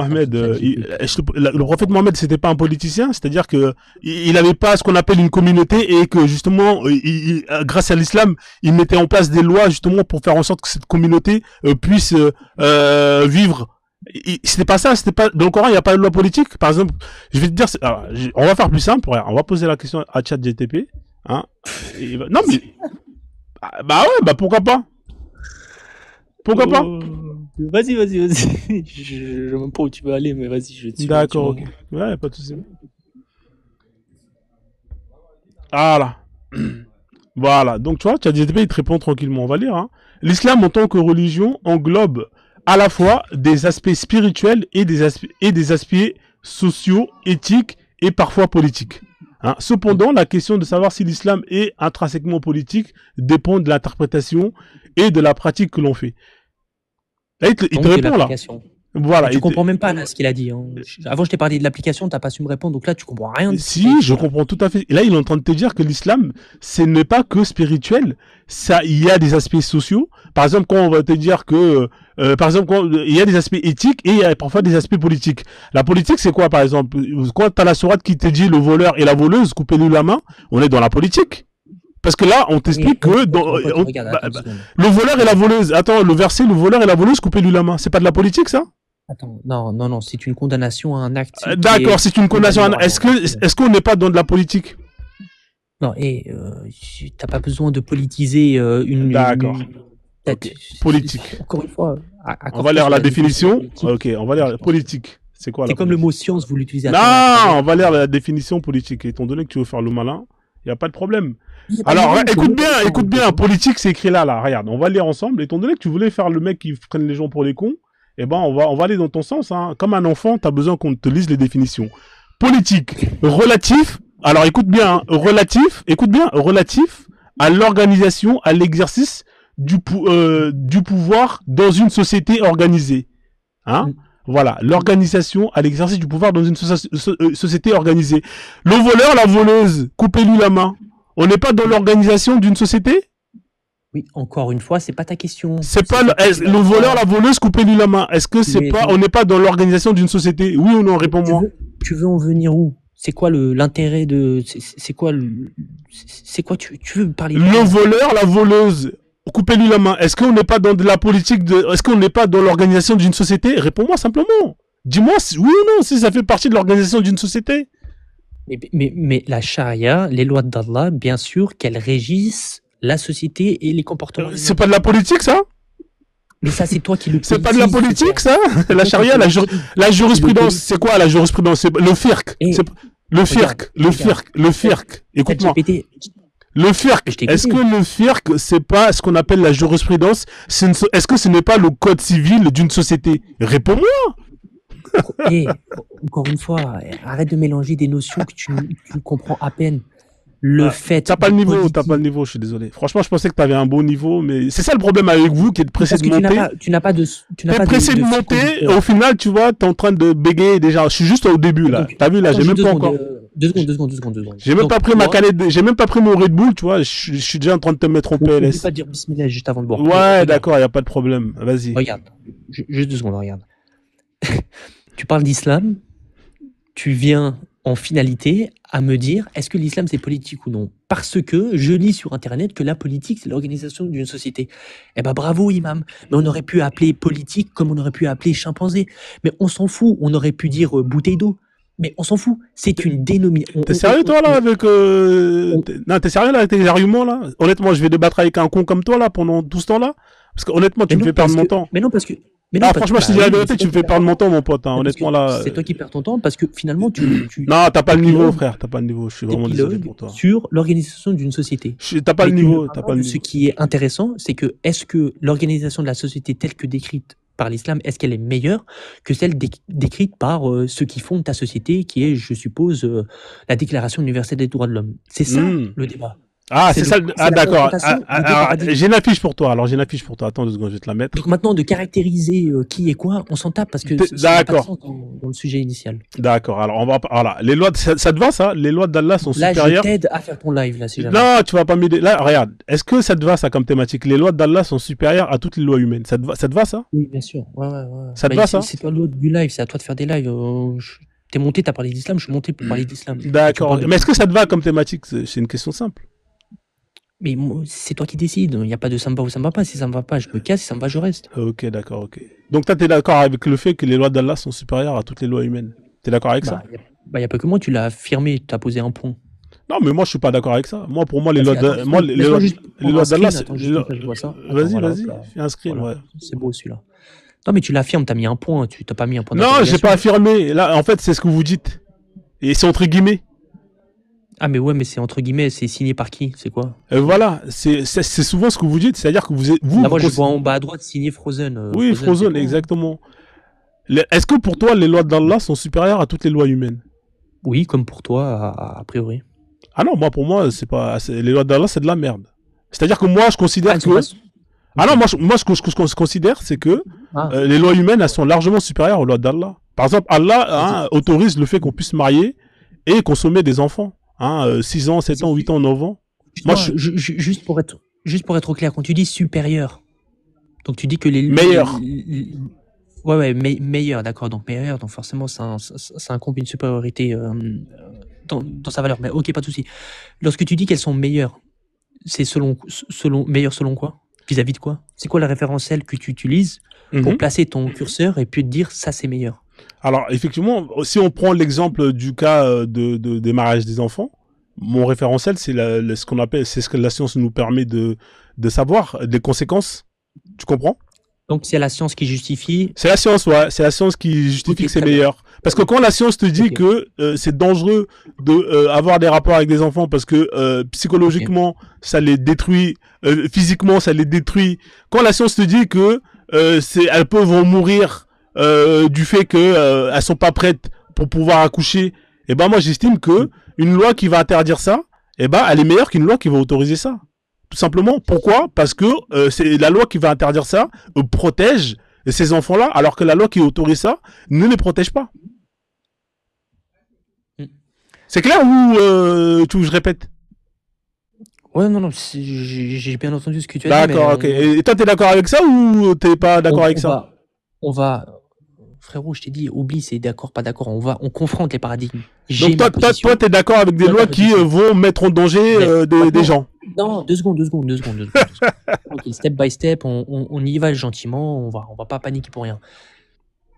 Speaker 1: Mohammed, c'était pas un politicien, c'est-à-dire que il avait pas ce qu'on appelle une communauté et que justement, grâce à l'islam, il mettait en place des lois justement pour faire en sorte que cette communauté puisse vivre. C'était pas ça, c'était pas dans le Coran, il y a pas de loi politique. Par exemple, je vais te dire, on va faire plus simple. On va poser la question à ChatGPT. Hein. Non mais bah ouais, bah pourquoi pas? Pourquoi pas?
Speaker 3: Vas-y. Je sais même pas où tu veux aller, mais vas-y, je te suis.
Speaker 1: D'accord, ok. Ouais, pas de souci. Voilà. Voilà. Donc, tu vois, ChatGPT, il te répond tranquillement. On va lire. Hein. L'islam, en tant que religion, englobe à la fois des aspects spirituels et des aspects sociaux, éthiques et parfois politiques. Hein. Cependant, la question de savoir si l'islam est intrinsèquement politique dépend de l'interprétation et de la pratique que l'on fait. Là, il te répond là. Voilà.
Speaker 3: Tu comprends même pas là ce qu'il a dit. Hein. Avant, je t'ai parlé de l'application, t'as pas su me répondre, donc là, tu comprends rien.
Speaker 1: Si, je comprends tout à fait. Et là, il est en train de te dire que l'islam, ce n'est pas que spirituel. Ça, il y a des aspects sociaux. Par exemple, quand on va te dire que, il y a des aspects éthiques et il y a parfois des aspects politiques. La politique, c'est quoi, par exemple? Quand t'as la sourate qui te dit le voleur et la voleuse, coupez-lui la main, on est dans la politique. Parce que là, on t'explique que le voleur et la voleuse, attends, le verset, le voleur et la voleuse, coupez-lui la main. C'est pas de la politique, ça?
Speaker 3: Attends, non, c'est une condamnation à un acte.
Speaker 1: D'accord, c'est une condamnation à un acte. Est-ce qu'on n'est pas dans de la politique?
Speaker 3: Non, t'as pas besoin de politiser une.
Speaker 1: D'accord. Politique.
Speaker 3: Encore une fois.
Speaker 1: On va lire la définition. Ok, on va lire politique. C'est quoi?
Speaker 3: C'est comme le mot science, vous l'utilisez.
Speaker 1: Non, on va lire la définition politique. Étant donné que tu veux faire le malin, il n'y a pas de problème. Alors, écoute bien, politique, c'est écrit là, regarde, on va lire ensemble. Étant donné que tu voulais faire le mec qui prenne les gens pour les cons, Eh ben, on va aller dans ton sens, hein. Comme un enfant, t'as besoin qu'on te lise les définitions. Politique, relatif, alors écoute bien, hein, relatif à l'organisation, à l'exercice du pouvoir dans une société organisée. Hein? Voilà, l'organisation à l'exercice du pouvoir dans une société organisée. Le voleur, la voleuse, coupez-lui la main. On n'est pas dans l'organisation d'une société?
Speaker 3: Oui, encore une fois, c'est pas ta question.
Speaker 1: C'est pas le voleur, la voleuse, coupez-lui la main. Est-ce que c'est pas, on n'est pas dans l'organisation d'une société? Oui ou non? Réponds-moi.
Speaker 3: Tu veux en venir où? C'est quoi l'intérêt de, c'est quoi tu veux parler?
Speaker 1: Le voleur, la voleuse, coupez-lui la main. Est-ce qu'on n'est pas dans de la politique est-ce qu'on n'est pas dans l'organisation d'une société? Réponds-moi simplement. Dis-moi oui ou non, si ça fait partie de l'organisation d'une société.
Speaker 3: Mais la charia, les lois d'Allah, bien sûr qu'elles régissent la société et les comportements.
Speaker 1: C'est pas de la politique, ça?
Speaker 3: Mais ça, c'est toi qui le
Speaker 1: C'est pas de la politique, ça? La charia, la jurisprudence, c'est quoi la jurisprudence? C'est le firq. Le firq. Écoute-moi. Le firq. Est-ce que le firq, c'est pas ce qu'on appelle la jurisprudence? Est-ce que ce n'est pas le code civil d'une société? Réponds-moi!
Speaker 3: Et, encore une fois, arrête de mélanger des notions que tu comprends à peine.
Speaker 1: T'as pas le niveau, je suis désolé. Franchement, je pensais que t'avais un bon niveau, mais c'est ça le problème avec vous, qui est de pressé de monter.
Speaker 3: Tu n'as pas de
Speaker 1: pressé de monter, et au final, tu vois, t'es en train de bégayer déjà. Je suis juste au début, là. T'as vu, là, j'ai même pas encore.
Speaker 3: Deux secondes.
Speaker 1: J'ai même pas pris ma canette, j'ai même pas pris mon Red Bull, tu vois. Je suis déjà en train de te mettre au PLS.
Speaker 3: Je peux pas dire bismillah juste avant de boire.
Speaker 1: Ouais, d'accord, y a pas de problème. Vas-y.
Speaker 3: Regarde. Juste 2 secondes, regarde. Tu parles d'islam, tu viens en finalité à me dire est-ce que l'islam c'est politique ou non? Parce que je lis sur internet que la politique c'est l'organisation d'une société. Eh ben bravo imam, mais on aurait pu appeler politique comme on aurait pu appeler chimpanzé. Mais on s'en fout, on aurait pu dire bouteille d'eau. Mais on s'en fout, c'est une dénomination.
Speaker 1: T'es sérieux toi là avec non, t'es sérieux là avec tes arguments là? Honnêtement, je vais débattre avec un con comme toi là pendant tout ce temps là? Parce que honnêtement, tu me fais perdre mon temps.
Speaker 3: Mais non parce que
Speaker 1: franchement, je te dis la vérité, tu me fais perdre mon temps, mon pote. Hein. Honnêtement, là.
Speaker 3: C'est toi qui perds ton temps parce que finalement,
Speaker 1: Non, t'as pas le niveau, frère. T'as pas le niveau. Je suis vraiment désolé pour toi.
Speaker 3: Sur l'organisation d'une société.
Speaker 1: T'as pas le niveau. T'as pas le niveau.
Speaker 3: Ce qui est intéressant, c'est que est-ce que l'organisation de la société telle que décrite par l'islam, est-ce qu'elle est meilleure que celle décrite par ceux qui fondent ta société, qui est, je suppose, la Déclaration universelle des droits de l'homme? C'est ça le débat.
Speaker 1: Ah, c'est ça. Ah, d'accord. J'ai une affiche pour toi. Alors, j'ai une affiche pour toi. Attends 2 secondes, je vais te la mettre.
Speaker 3: Donc maintenant, de caractériser qui est quoi, on s'en tape parce que
Speaker 1: d'accord.
Speaker 3: Dans le sujet initial.
Speaker 1: D'accord. Alors, on va. Voilà. Les lois, ça te va, ça? Les lois d'Allah sont supérieures.
Speaker 3: Là, je t'aide à faire ton live, là, si jamais.
Speaker 1: Non, tu vas pas m'aider. Là, regarde. Est-ce que ça te va, ça, comme thématique? Les lois d'Allah sont supérieures à toutes les lois humaines. Ça te va, ça?
Speaker 3: Oui, bien sûr. Ouais.
Speaker 1: Ça te va, ça?
Speaker 3: C'est toi le du live, c'est à toi de faire des lives. T'es monté, t'as parlé d'islam, je suis monté pour parler d'islam.
Speaker 1: D'accord. Mais est-ce que ça te va comme thématique? C'est une question simple.
Speaker 3: Mais c'est toi qui décides. Il n'y a pas de ça me va ou ça me va pas. Si ça me va pas, je me casse. Si ça me va, je reste.
Speaker 1: Ok, d'accord, ok. Donc, toi, t'es d'accord avec le fait que les lois d'Allah sont supérieures à toutes les lois humaines? T'es d'accord avec ça?
Speaker 3: Y a pas que moi, tu l'as affirmé, tu as posé un point.
Speaker 1: Non, mais moi, je suis pas d'accord avec ça. Moi, pour moi, les lois d'Allah, c'est... Vas-y, fais un screen, ouais.
Speaker 3: C'est beau, celui-là. Non, mais tu l'affirmes, t'as mis un point. Tu t'as pas mis un point.
Speaker 1: Non, j'ai pas affirmé. Là, en fait, c'est ce que vous dites. Et c'est entre guillemets.
Speaker 3: Ah mais ouais, mais c'est entre guillemets, c'est signé par qui? C'est quoi?
Speaker 1: Voilà, c'est souvent ce que vous dites, c'est-à-dire que vous
Speaker 3: là, moi je vois en bas à droite signé Frozen.
Speaker 1: Oui, Frozen, exactement. Est-ce que pour toi les lois d'Allah sont supérieures à toutes les lois humaines?
Speaker 3: Oui, comme pour toi a priori.
Speaker 1: Ah non, pour moi c'est pas les lois d'Allah, c'est de la merde. C'est-à-dire que moi je considère que moi ce que je considère c'est que les lois humaines elles sont largement supérieures aux lois d'Allah. Par exemple, Allah autorise le fait qu'on puisse marier et consommer des enfants. 6 ans, 7 ans, 8 ans, 9 ans.
Speaker 3: Moi, juste pour être clair, quand tu dis supérieur, donc tu dis que les
Speaker 1: meilleurs.
Speaker 3: Meilleur, d'accord. Donc meilleur, donc forcément, ça incombe une supériorité dans sa valeur. Mais ok, pas de souci. Lorsque tu dis qu'elles sont meilleures, c'est selon quoi? Vis-à-vis de quoi? C'est quoi la référentielle que tu utilises pour placer ton curseur et puis te dire ça c'est meilleur?
Speaker 1: Alors, effectivement, si on prend l'exemple du cas des mariages des enfants, mon référentiel, c'est ce qu'on appelle, c'est ce que la science nous permet de savoir, des conséquences. Tu comprends?
Speaker 3: Donc, c'est la science qui justifie.
Speaker 1: C'est la science, ouais. C'est la science qui justifie que c'est meilleur. Parce que quand la science te dit que c'est dangereux de avoir des rapports avec des enfants parce que psychologiquement, ça les détruit, physiquement, ça les détruit. Quand la science te dit que elles peuvent en mourir du fait que elles sont pas prêtes pour pouvoir accoucher, et ben moi j'estime que une loi qui va interdire ça, et ben elle est meilleure qu'une loi qui va autoriser ça. Tout simplement. Pourquoi? Parce que c'est la loi qui va interdire ça protège ces enfants-là, alors que la loi qui autorise ça ne les protège pas. C'est clair ou tu veux que je répète?
Speaker 3: Ouais, non, j'ai bien entendu ce que tu as dit.
Speaker 1: D'accord, ok. Et toi, t'es d'accord avec ça ou t'es pas d'accord avec ça?
Speaker 3: On va, frérot, je t'ai dit, oublie, c'est d'accord, pas d'accord. On confronte les paradigmes.
Speaker 1: Donc toi, t'es d'accord avec des lois qui vont mettre en danger des gens?
Speaker 3: Non, deux secondes. Ok, step by step, on y va gentiment, on va pas paniquer pour rien.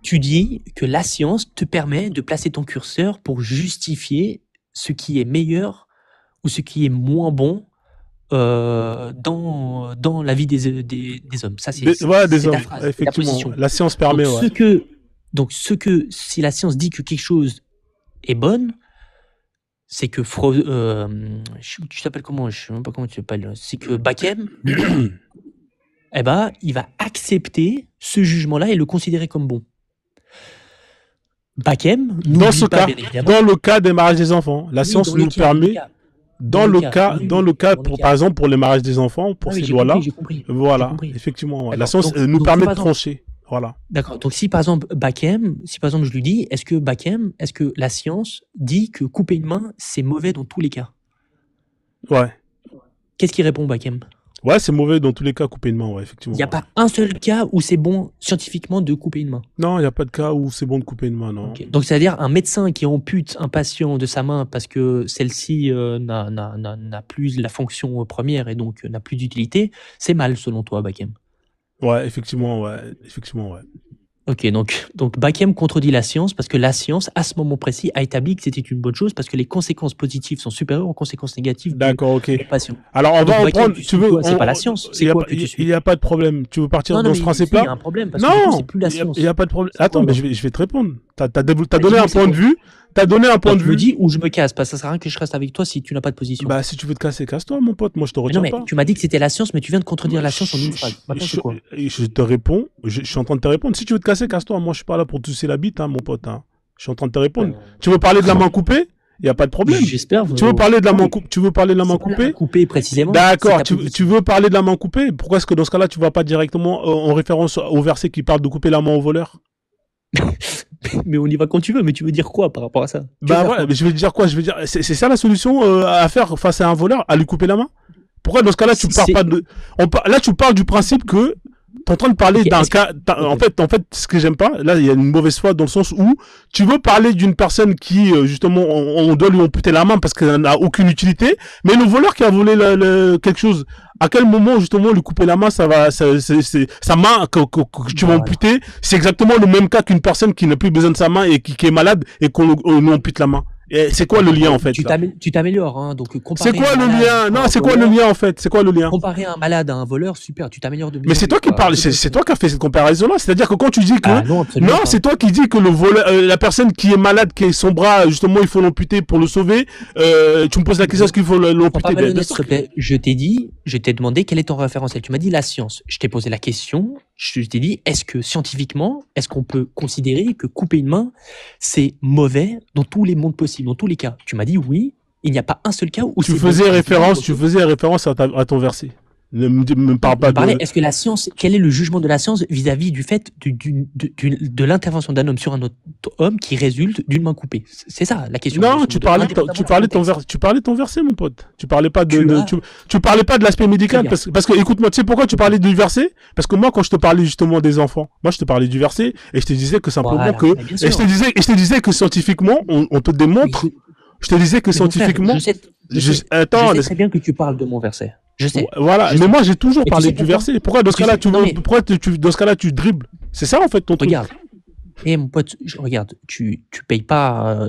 Speaker 3: Tu dis que la science te permet de placer ton curseur pour justifier ce qui est meilleur ou ce qui est moins bon dans la vie des hommes. Ça, c'est
Speaker 1: des hommes,
Speaker 3: ta phrase,
Speaker 1: effectivement.
Speaker 3: ta
Speaker 1: la science permet,
Speaker 3: donc, si la science dit que quelque chose est bonne, c'est que tu t'appelles comment? Je sais même pas comment tu t'appelles. C'est que Bakem, eh ben, il va accepter ce jugement-là et le considérer comme bon. Bakem,
Speaker 1: dans le cas des mariages des enfants, la science nous permet. Dans le cas, par exemple, pour les mariages des enfants, pour ces lois-là, voilà, effectivement, la science nous permet de trancher. Voilà.
Speaker 3: D'accord. Donc, si par exemple, je lui dis, est-ce que la science dit que couper une main, c'est mauvais dans tous les cas?
Speaker 1: Ouais.
Speaker 3: Qu'est-ce qu'il répond, Bakem?
Speaker 1: Ouais, c'est mauvais dans tous les cas, couper une main, ouais, effectivement.
Speaker 3: Il n'y a pas un seul cas où c'est bon scientifiquement de couper une main.
Speaker 1: Non, il n'y a pas de cas où c'est bon de couper une main, non.
Speaker 3: Okay. Donc, c'est-à-dire un médecin qui ampute un patient de sa main parce que celle-ci n'a plus la fonction première et donc n'a plus d'utilité, c'est mal selon toi, Bakem?
Speaker 1: Ouais, effectivement, ouais.
Speaker 3: Ok, donc Bakem contredit la science parce que la science, à ce moment précis, a établi que c'était une bonne chose parce que les conséquences positives sont supérieures aux conséquences négatives du patient.
Speaker 1: Alors, on va reprendre.
Speaker 3: Tu veux, c'est pas la science.
Speaker 1: Il n'y a pas de problème. Tu veux partir dans ce principe-là?
Speaker 3: Il y a un problème parce que c'est plus la science.
Speaker 1: Il n'y a pas de problème. Attends, mais je vais te répondre. T'as donné un point de vue. T'as donné un point de vue.
Speaker 3: Tu me dis ou je me casse, parce que ça sert à rien que je reste avec toi si tu n'as pas de position.
Speaker 1: Bah, si tu veux te casser, casse-toi, mon pote. Moi, je te retiens pas.
Speaker 3: Tu m'as dit que c'était la science, mais tu viens de contredire la science en une phrase.
Speaker 1: Je te réponds. Je suis en train de te répondre. Si tu veux te casser, casse-toi. Moi, je suis pas là pour te tousser la bite, hein, mon pote. Hein. Je suis en train de te répondre. Tu veux parler de la main coupée? Il n'y a pas de problème.
Speaker 3: J'espère.
Speaker 1: Tu veux parler de la main coupée?
Speaker 3: Coupée précisément.
Speaker 1: D'accord. Tu veux parler de la main coupée? Pourquoi est-ce que dans ce cas-là, tu vas pas directement en référence au verset qui parle de couper la main au voleur?
Speaker 3: Mais on y va quand tu veux, mais tu veux dire quoi par rapport à ça?
Speaker 1: Bah ouais, mais je vais te dire quoi? Je vais dire, c'est ça la solution à faire face à un voleur, à lui couper la main? Pourquoi dans ce cas-là tu parles pas de, là tu parles du principe que t'es en train de parler d'un cas, en fait, ce que j'aime pas, là il y a une mauvaise foi dans le sens où tu veux parler d'une personne qui justement on doit lui amputer la main parce qu'elle n'a aucune utilité, mais le voleur qui a volé quelque chose, à quel moment justement lui couper la main, sa main que tu vas amputer, c'est exactement le même cas qu'une personne qui n'a plus besoin de sa main et qui est malade et qu'on lui ampute la main. C'est quoi le lien en fait?
Speaker 3: Tu t'améliores, hein, donc
Speaker 1: c'est quoi le lien? Non, c'est quoi le lien en fait? C'est quoi le lien?
Speaker 3: Comparer un malade à un voleur, super, tu t'améliores de.
Speaker 1: Mais c'est toi qui parles, c'est toi qui as fait cette comparaison-là. C'est-à-dire que quand tu dis que
Speaker 3: non,
Speaker 1: c'est toi qui dis que le voleur, la personne qui est malade, qui est son bras, justement, il faut l'amputer pour le sauver. Tu me poses la question est-ce qu'il faut l'amputer?
Speaker 3: Je t'ai demandé quel est ton référentiel. Tu m'as dit la science. Je t'ai posé la question. Je t'ai dit, est-ce que scientifiquement, est-ce qu'on peut considérer que couper une main, c'est mauvais dans tous les mondes possibles, dans tous les cas? Tu m'as dit oui, il n'y a pas un seul cas où
Speaker 1: tu faisais référence à ton verset. Ne me parle pas de...
Speaker 3: Est-ce que la science, quel est le jugement de la science vis-à-vis du fait de l'intervention d'un homme sur un autre homme qui résulte d'une main coupée? C'est ça la question.
Speaker 1: Non, tu parlais de ton verset, mon pote. Tu parlais pas tu parlais pas de l'aspect médical parce que écoute-moi, tu sais pourquoi tu parlais du verset? Parce que moi, quand je te parlais justement des enfants, moi je te parlais du verset et je te disais que simplement je te disais que scientifiquement, on te démontre. Je te disais que scientifiquement.
Speaker 3: Je sais très bien que tu parles de mon verset. Je sais.
Speaker 1: Voilà, mais moi j'ai toujours parlé du verset. Pourquoi dans ce cas-là tu dribbles? C'est ça en fait ton truc.
Speaker 3: Regarde. Mon pote, regarde, tu payes pas,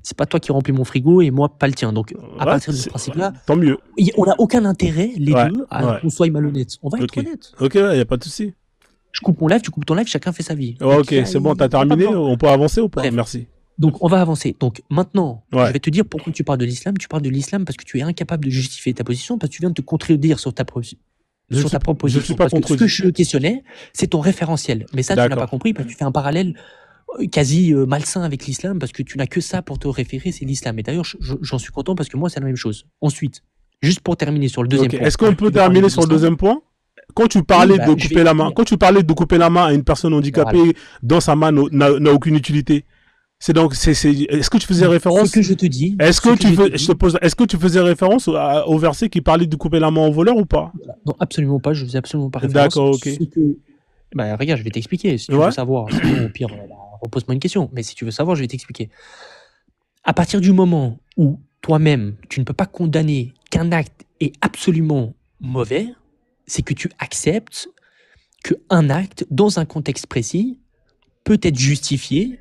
Speaker 3: c'est pas toi qui remplis mon frigo et moi pas le tien. Donc à partir de ce principe-là,
Speaker 1: tant mieux.
Speaker 3: On n'a aucun intérêt les deux à qu'on soit malhonnête. On va être honnête.
Speaker 1: Ok, y a pas de souci.
Speaker 3: Je coupe mon live, tu coupes ton live, chacun fait sa vie.
Speaker 1: Ouais, ok, c'est bon, t'as terminé. On peut avancer ou pas? Merci.
Speaker 3: Donc, on va avancer. Donc, maintenant, je vais te dire pourquoi tu parles de l'islam. Tu parles de l'islam parce que tu es incapable de justifier ta position, parce que tu viens de te contredire sur ta position. sur ta
Speaker 1: Je
Speaker 3: proposition.
Speaker 1: suis pas
Speaker 3: Parce que ce que
Speaker 1: contredit.
Speaker 3: je questionnais, c'est ton référentiel. Mais ça, tu n'as pas
Speaker 1: D'accord.
Speaker 3: compris parce que tu fais un parallèle quasi malsain avec l'islam parce que tu n'as que ça pour te référer, c'est l'islam. Et d'ailleurs, j'en suis content parce que moi, c'est la même chose. Ensuite, juste pour terminer sur le deuxième
Speaker 1: Ok.
Speaker 3: point,
Speaker 1: Est-ce qu'on
Speaker 3: tu
Speaker 1: peut
Speaker 3: veux parler
Speaker 1: terminer
Speaker 3: de
Speaker 1: sur le
Speaker 3: l'islam?
Speaker 1: deuxième point? Quand tu
Speaker 3: Oui,
Speaker 1: parlais de
Speaker 3: je vais
Speaker 1: couper
Speaker 3: y
Speaker 1: la main,
Speaker 3: venir.
Speaker 1: quand tu parlais de couper la main à une personne
Speaker 3: Voilà.
Speaker 1: handicapée dont sa main n'a aucune utilité, c'est donc, est-ce que tu faisais
Speaker 3: Ce
Speaker 1: référence,
Speaker 3: que je te dis,
Speaker 1: est-ce
Speaker 3: ce
Speaker 1: que
Speaker 3: que je te
Speaker 1: je te
Speaker 3: dis,
Speaker 1: pose, est-ce que tu faisais référence au verset qui parlait de couper la main au voleur ou pas?
Speaker 3: non, absolument pas, je faisais absolument pas référence.
Speaker 1: D'accord, ok.
Speaker 3: Ce que, bah, regarde, je vais t'expliquer si tu veux
Speaker 1: Ouais.
Speaker 3: savoir. Sinon, au pire, bah, repose-moi une question. Mais si tu veux savoir, je vais t'expliquer. À partir du moment où toi-même, tu ne peux pas condamner qu'un acte est absolument mauvais, c'est que tu acceptes qu'un acte, dans un contexte précis, peut être justifié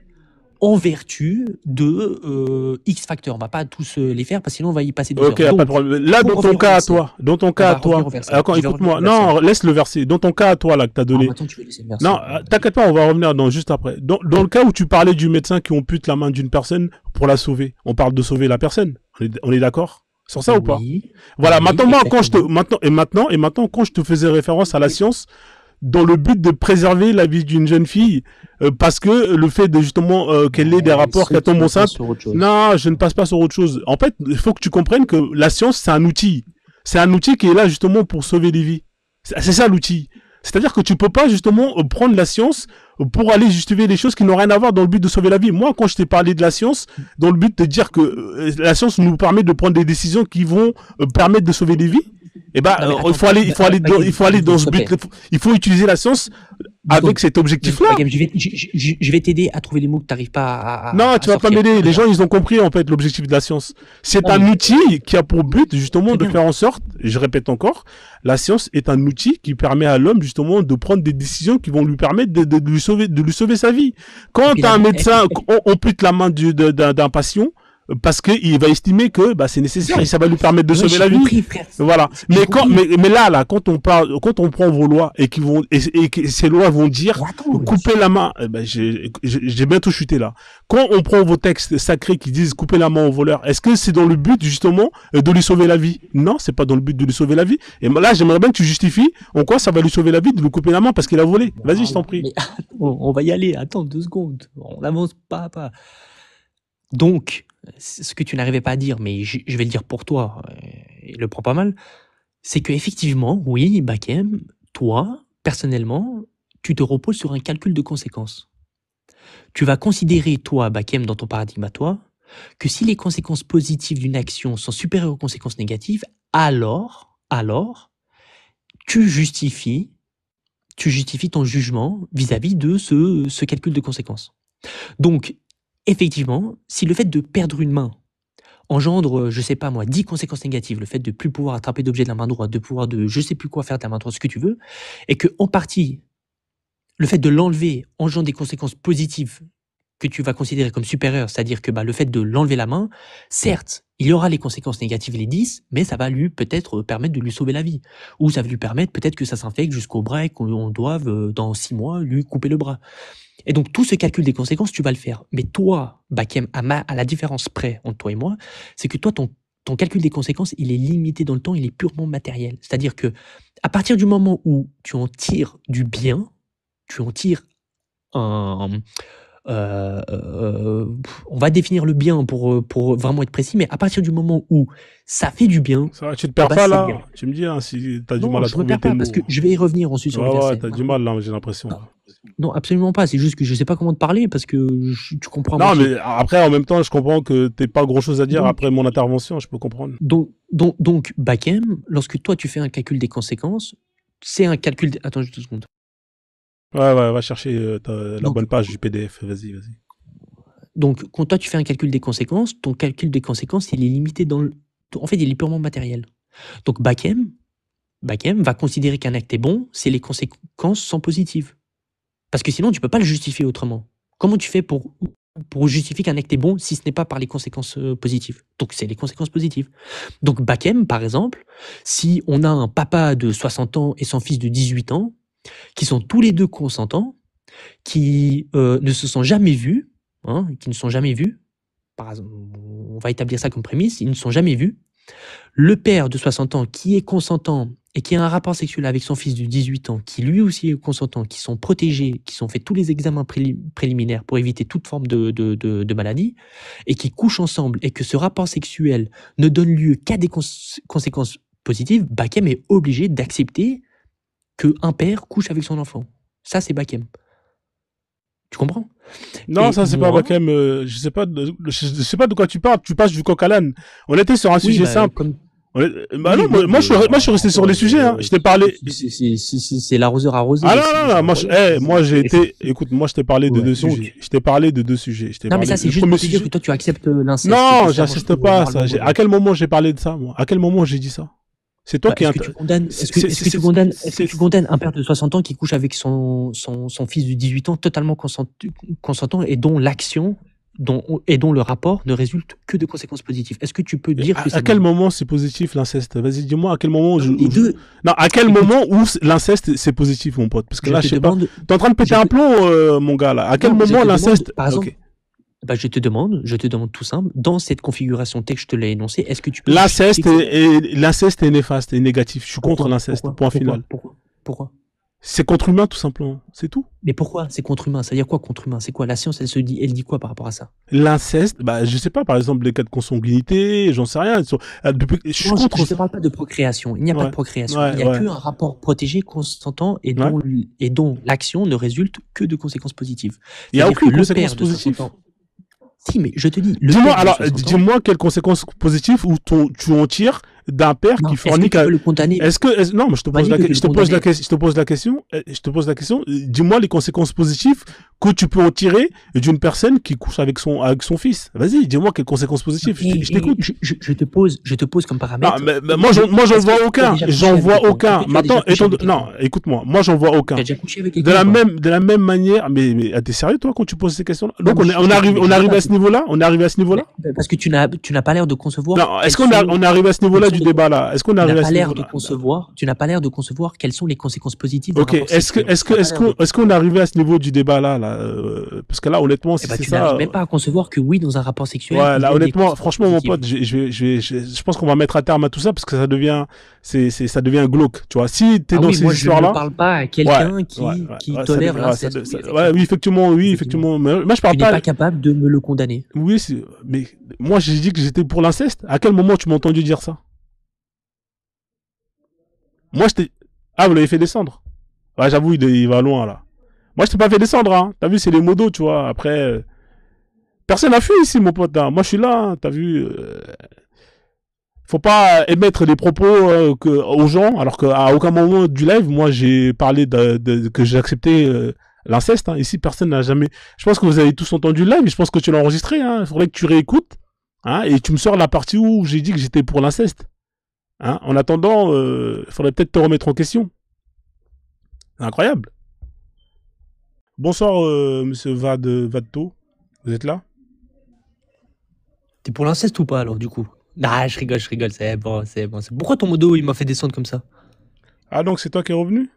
Speaker 3: en vertu de X facteurs. On va pas tous les faire parce que sinon on va y passer 2
Speaker 1: Ok,
Speaker 3: heures.
Speaker 1: pas de
Speaker 3: Donc,
Speaker 1: problème. Là,
Speaker 3: pour
Speaker 1: dans ton
Speaker 3: revenir au
Speaker 1: cas à
Speaker 3: verset,
Speaker 1: toi, dans ton
Speaker 3: on
Speaker 1: cas à
Speaker 3: va revenir
Speaker 1: toi,
Speaker 3: au verset.
Speaker 1: attends,
Speaker 3: Je vais revenir
Speaker 1: écoute-moi,
Speaker 3: au verset.
Speaker 1: non, laisse le verset. Dans ton cas à toi, là, que t'as
Speaker 3: Ah,
Speaker 1: donné.
Speaker 3: maintenant tu veux laisser le verset.
Speaker 1: Non, t'inquiète pas, on va revenir juste après. Dans le cas où tu parlais du médecin qui ampute la main d'une personne pour la sauver, on parle de sauver la personne. On est d'accord sur ça ou pas?
Speaker 3: Oui,
Speaker 1: Voilà,
Speaker 3: oui,
Speaker 1: maintenant, moi, quand je te,
Speaker 3: exactement.
Speaker 1: maintenant, quand je te faisais référence à la science, dans le but de préserver la vie d'une jeune fille, parce que le fait de justement qu'elle ait des rapports, qu'elle tombe enceinte,
Speaker 3: sur autre chose.
Speaker 1: non, je ne passe pas sur autre chose. En fait, il faut que tu comprennes que la science, c'est un outil. C'est un outil qui est là justement pour sauver des vies. C'est ça l'outil. C'est-à-dire que tu peux pas justement prendre la science pour aller justifier des choses qui n'ont rien à voir dans le but de sauver la vie. Moi, quand je t'ai parlé de la science, dans le but de dire que la science nous permet de prendre des décisions qui vont permettre de sauver des vies, eh ben,
Speaker 3: Non, mais
Speaker 1: il faut
Speaker 3: attends,
Speaker 1: aller dans ce
Speaker 3: s'il te
Speaker 1: but.
Speaker 3: plaît.
Speaker 1: Il faut utiliser la science avec cet objectif-là.
Speaker 3: Bagam, je vais t'aider à trouver les mots que tu n'arrives pas à
Speaker 1: Non, tu vas pas
Speaker 3: sortir.
Speaker 1: m'aider. Les gens, ils ont compris, en fait, l'objectif de la science. C'est
Speaker 3: Non,
Speaker 1: un
Speaker 3: mais-
Speaker 1: outil qui a pour but, justement,
Speaker 3: Très
Speaker 1: de
Speaker 3: bien.
Speaker 1: faire en sorte, je répète encore, la science est un outil qui permet à l'homme, justement, de prendre des décisions qui vont lui permettre de lui sauver sa vie. Quand
Speaker 3: puis
Speaker 1: un
Speaker 3: la-
Speaker 1: médecin ampute la main d'un patient, parce qu'il va estimer que c'est nécessaire et ça va lui permettre de
Speaker 3: Ouais,
Speaker 1: sauver
Speaker 3: j'ai
Speaker 1: la vie.
Speaker 3: compris, frère.
Speaker 1: Voilà.
Speaker 3: J'ai
Speaker 1: Mais là, quand on prend vos lois et que ces lois vont dire
Speaker 3: Mais attends,
Speaker 1: couper la main, j'ai bientôt chuté là. Quand on prend vos textes sacrés qui disent couper la main au voleur, est-ce que c'est dans le but justement de lui sauver la vie? Non, c'est pas dans le but de lui sauver la vie. Et là, j'aimerais bien que tu justifies en quoi ça va lui sauver la vie de lui couper la main parce qu'il a volé. Vas-y, je t'en prie.
Speaker 3: Mais attends, on va y aller. Attends 2 secondes. On avance pas à pas. Donc, ce que tu n'arrivais pas à dire, mais je vais le dire pour toi, et le prends pas mal, c'est que effectivement, oui, Bakem, toi, personnellement, tu te reposes sur un calcul de conséquences. Tu vas considérer, toi, Bakem, dans ton paradigme à toi, que si les conséquences positives d'une action sont supérieures aux conséquences négatives, alors, tu justifies ton jugement vis-à-vis de ce calcul de conséquences. Donc, effectivement, si le fait de perdre une main engendre, je sais pas moi, 10 conséquences négatives, le fait de plus pouvoir attraper d'objets de la main droite, de pouvoir de je sais plus quoi faire de la main droite, ce que tu veux, et que en partie, le fait de l'enlever engendre des conséquences positives que tu vas considérer comme supérieures, c'est-à-dire que le fait de l'enlever la main, certes, il y aura les conséquences négatives, les 10, mais ça va lui peut-être permettre de lui sauver la vie. Ou ça va lui permettre peut-être que ça s'infecte jusqu'au bras et qu'on doive, dans 6 mois, lui couper le bras. Et donc, tout ce calcul des conséquences, tu vas le faire. Mais toi, Bakem, à la différence près entre toi et moi, c'est que toi, ton calcul des conséquences, il est limité dans le temps, il est purement matériel. C'est-à-dire que à partir du moment où tu en tires du bien, tu en tires un... on va définir le bien pour vraiment être précis, mais à partir du moment où ça fait du bien,
Speaker 1: Ça va, tu te perds pas
Speaker 3: c'est
Speaker 1: là.
Speaker 3: bien.
Speaker 1: Tu me dis si t'as du
Speaker 3: Non,
Speaker 1: mal à
Speaker 3: je me
Speaker 1: trouver
Speaker 3: perds
Speaker 1: tes
Speaker 3: pas,
Speaker 1: mots.
Speaker 3: parce que je vais y revenir ensuite sur le
Speaker 1: Ouais,
Speaker 3: verset.
Speaker 1: t'as du mal là, j'ai l'impression.
Speaker 3: Non, absolument pas. C'est juste que je sais pas comment te parler parce que tu comprends.
Speaker 1: Non, mais après, en même temps, je comprends que t'aies pas grand chose à dire
Speaker 3: Donc-
Speaker 1: après mon intervention, je peux comprendre.
Speaker 3: Donc, Bakem, lorsque toi tu fais un calcul des conséquences, c'est un calcul. Attends juste 2 secondes.
Speaker 1: Ouais, va chercher la
Speaker 3: Donc-
Speaker 1: bonne page du PDF, vas-y.
Speaker 3: Donc, quand toi tu fais un calcul des conséquences, ton calcul des conséquences, il est limité en fait, il est purement matériel. Donc, Bakem va considérer qu'un acte est bon, c'est les conséquences sont positives. Parce que sinon, tu peux pas le justifier autrement. Comment tu fais pour justifier qu'un acte est bon si ce n'est pas par les conséquences positives? Donc, c'est les conséquences positives. Donc, Bakem, par exemple, si on a un papa de 60 ans et son fils de 18 ans, qui sont tous les deux consentants, qui ne se sont jamais vus, par exemple, on va établir ça comme prémisse, ils ne sont jamais vus. Le père de 60 ans qui est consentant et qui a un rapport sexuel avec son fils de 18 ans, qui lui aussi est consentant, qui sont protégés, qui sont fait tous les examens préliminaires pour éviter toute forme de maladie, et qui couchent ensemble, et que ce rapport sexuel ne donne lieu qu'à des conséquences positives, Bakem est obligé d'accepter qu'un père couche avec son enfant. Ça, c'est Bakem. Tu comprends?
Speaker 1: Non,
Speaker 3: Et
Speaker 1: ça c'est pas
Speaker 3: moi,
Speaker 1: Bakem. Je sais pas de quoi tu parles. Tu passes du coq à l'âne. On était sur un
Speaker 3: oui,
Speaker 1: sujet
Speaker 3: bah,
Speaker 1: simple.
Speaker 3: comme,
Speaker 1: Bah
Speaker 3: oui,
Speaker 1: non,
Speaker 3: oui,
Speaker 1: moi je suis resté sur les sujets. Hein. Je t'ai parlé.
Speaker 3: c'est l'arroseur arrosé.
Speaker 1: Ah non, non, non. Moi j'ai été. Écoute, moi je t'ai parlé de
Speaker 3: Ouais,
Speaker 1: deux
Speaker 3: donc,
Speaker 1: sujets. Je t'ai parlé de deux sujets. Je t'ai
Speaker 3: non, mais
Speaker 1: parlé.
Speaker 3: ça, c'est
Speaker 1: Le
Speaker 3: juste
Speaker 1: premier
Speaker 3: pour te dire
Speaker 1: sujet.
Speaker 3: que toi, tu acceptes l'inceste.
Speaker 1: Non,
Speaker 3: Que ça,
Speaker 1: j'insiste
Speaker 3: franchement,
Speaker 1: pas.
Speaker 3: moralement
Speaker 1: Ça. À
Speaker 3: mauvais.
Speaker 1: quel moment j'ai parlé de ça, moi? À quel moment j'ai dit ça? C'est toi
Speaker 3: Bah,
Speaker 1: qui.
Speaker 3: est-ce que tu condamnes, est-ce que tu condamnes un père de 60 ans qui couche avec son fils de 18 ans totalement consentant et dont l'action et dont le rapport ne résulte que de conséquences positives? Est-ce que tu peux dire que
Speaker 1: À
Speaker 3: c'est
Speaker 1: quel
Speaker 3: mauvais?
Speaker 1: moment c'est positif l'inceste? Vas-y, dis-moi à quel moment
Speaker 3: Les deux.
Speaker 1: Non, à quel
Speaker 3: Écoute,
Speaker 1: moment où l'incest c'est positif, mon pote? Parce que
Speaker 3: je
Speaker 1: là,
Speaker 3: te
Speaker 1: je sais pas.
Speaker 3: demande,
Speaker 1: T'es en train de péter
Speaker 3: je
Speaker 1: un
Speaker 3: te,
Speaker 1: plomb, mon gars, là. À quel
Speaker 3: non, je
Speaker 1: moment
Speaker 3: te demande,
Speaker 1: l'inceste?
Speaker 3: par exemple,
Speaker 1: Ok.
Speaker 3: bah, je te demande tout simple, dans cette configuration telle que je te l'ai énoncée, est-ce que tu peux
Speaker 1: L'inceste
Speaker 3: justifier que
Speaker 1: l'inceste est néfaste et négatif. Je suis contre l'inceste. Point final.
Speaker 3: pourquoi?
Speaker 1: C'est contre humain, tout simplement. C'est tout.
Speaker 3: Mais pourquoi c'est contre humain? Ça veut dire quoi contre humain? C'est quoi? La science, elle dit quoi par rapport à ça?
Speaker 1: L'inceste, bah, je sais pas, par exemple, les cas de consanguinité, j'en sais rien. Je suis
Speaker 3: Non, je
Speaker 1: contre
Speaker 3: ne te
Speaker 1: ça.
Speaker 3: parle pas de procréation. Il n'y a pas
Speaker 1: Ouais.
Speaker 3: de procréation.
Speaker 1: Ouais,
Speaker 3: Il n'y a
Speaker 1: ouais.
Speaker 3: qu'un rapport protégé, consentant et
Speaker 1: Ouais.
Speaker 3: dont l'action ne résulte que de conséquences positives.
Speaker 1: Il y a
Speaker 3: C'est-à-dire que
Speaker 1: aucune
Speaker 3: le
Speaker 1: conséquence
Speaker 3: père de 60
Speaker 1: positive.
Speaker 3: ans. Si, mais je te dis, le
Speaker 1: Dis-moi,
Speaker 3: père de
Speaker 1: alors,
Speaker 3: 60 ans.
Speaker 1: dis-moi quelles conséquences positives ou tu en tires d'un père
Speaker 3: Non,
Speaker 1: qui
Speaker 3: est-ce que
Speaker 1: fornique
Speaker 3: tu peux le condamner?
Speaker 1: non, mais je te
Speaker 3: On m'a
Speaker 1: pose
Speaker 3: dit
Speaker 1: la,
Speaker 3: que tu
Speaker 1: je
Speaker 3: le
Speaker 1: te pose la,
Speaker 3: condamnais.
Speaker 1: je te pose la question, dis-moi les conséquences positives que tu peux en tirer d'une personne qui couche avec son fils. Vas-y, dis-moi quelles conséquences positives. Je t'écoute.
Speaker 3: Je te pose comme
Speaker 1: Non,
Speaker 3: paramètre.
Speaker 1: mais moi, j'en
Speaker 3: Est-ce que
Speaker 1: vois
Speaker 3: tu as
Speaker 1: aucun.
Speaker 3: déjà couché
Speaker 1: J'en
Speaker 3: avec
Speaker 1: vois
Speaker 3: quelqu'un?
Speaker 1: aucun.
Speaker 3: Est-ce que tu as déjà
Speaker 1: Maintenant,
Speaker 3: couché avec quelqu'un?
Speaker 1: non, écoute-moi. Moi, j'en vois
Speaker 3: Tu as
Speaker 1: aucun.
Speaker 3: déjà couché avec quelqu'un ou pas?
Speaker 1: De la même manière, mais t'es sérieux, toi, quand tu poses ces questions-là?
Speaker 3: Non,
Speaker 1: Donc,
Speaker 3: mais
Speaker 1: on arrive à ce niveau-là? On arrive à ce niveau-là?
Speaker 3: parce que tu n'as pas l'air de concevoir
Speaker 1: Non, est-ce
Speaker 3: quelles sont
Speaker 1: on arrive à ce niveau-là
Speaker 3: quelles
Speaker 1: du
Speaker 3: sont les
Speaker 1: débat, là? Est-ce qu'on
Speaker 3: tu n'as
Speaker 1: arrive à
Speaker 3: pas
Speaker 1: ce
Speaker 3: l'air de
Speaker 1: niveau-là?
Speaker 3: tu n'as pas l'air de concevoir quelles sont les conséquences positives d'un
Speaker 1: Ok,
Speaker 3: rapport sexuel. Tu n'as pas l'air de
Speaker 1: est-ce qu'on est arrivé à ce niveau du débat là, parce que là, honnêtement,
Speaker 3: Eh
Speaker 1: si
Speaker 3: ben,
Speaker 1: c'est
Speaker 3: tu n'arrives
Speaker 1: ça,
Speaker 3: même pas à concevoir que oui, dans un rapport sexuel,
Speaker 1: ouais,
Speaker 3: il y
Speaker 1: là,
Speaker 3: a des
Speaker 1: honnêtement,
Speaker 3: conséquences
Speaker 1: franchement, mon
Speaker 3: positives.
Speaker 1: pote, je pense qu'on va mettre un terme à tout ça parce que ça devient, ça devient glauque, tu vois. Si t'es
Speaker 3: Ah
Speaker 1: dans
Speaker 3: oui,
Speaker 1: ces
Speaker 3: moi je ne
Speaker 1: histoires-là,
Speaker 3: parle pas à
Speaker 1: ouais,
Speaker 3: quelqu'un qui
Speaker 1: ouais, ça
Speaker 3: tolère
Speaker 1: devient, ouais,
Speaker 3: l'inceste. Oui,
Speaker 1: ouais, oui,
Speaker 3: effectivement.
Speaker 1: effectivement, mais moi, je
Speaker 3: Tu
Speaker 1: parle
Speaker 3: n'es pas
Speaker 1: pas,
Speaker 3: capable de me le condamner.
Speaker 1: oui, mais moi, j'ai dit que j'étais pour l'inceste. À quel moment tu m'as entendu dire ça? Moi, ah, vous l'avez fait descendre. Ouais, j'avoue, il va loin, là. Moi, je t'ai pas fait descendre, hein. T'as vu, c'est les modos, tu vois. Après, personne n'a fui ici, mon pote, hein. Moi, je suis là, hein. T'as vu, faut pas émettre des propos aux gens, alors qu'à aucun moment du live, moi, j'ai parlé que j'ai accepté l'inceste, hein. Ici, personne n'a jamais... Je pense que vous avez tous entendu le live, je pense que tu l'as enregistré, hein. Il faudrait que tu réécoutes, hein, et tu me sors la partie où j'ai dit que j'étais pour l'inceste. Hein. En attendant, il faudrait peut-être te remettre en question. C'est incroyable. Bonsoir, monsieur Vadto. Vous êtes là?
Speaker 3: T'es pour l'inceste ou pas alors du coup? Ah, je rigole, c'est bon. Pourquoi ton modo il m'a fait descendre comme ça?
Speaker 1: Ah, donc c'est toi qui es revenu?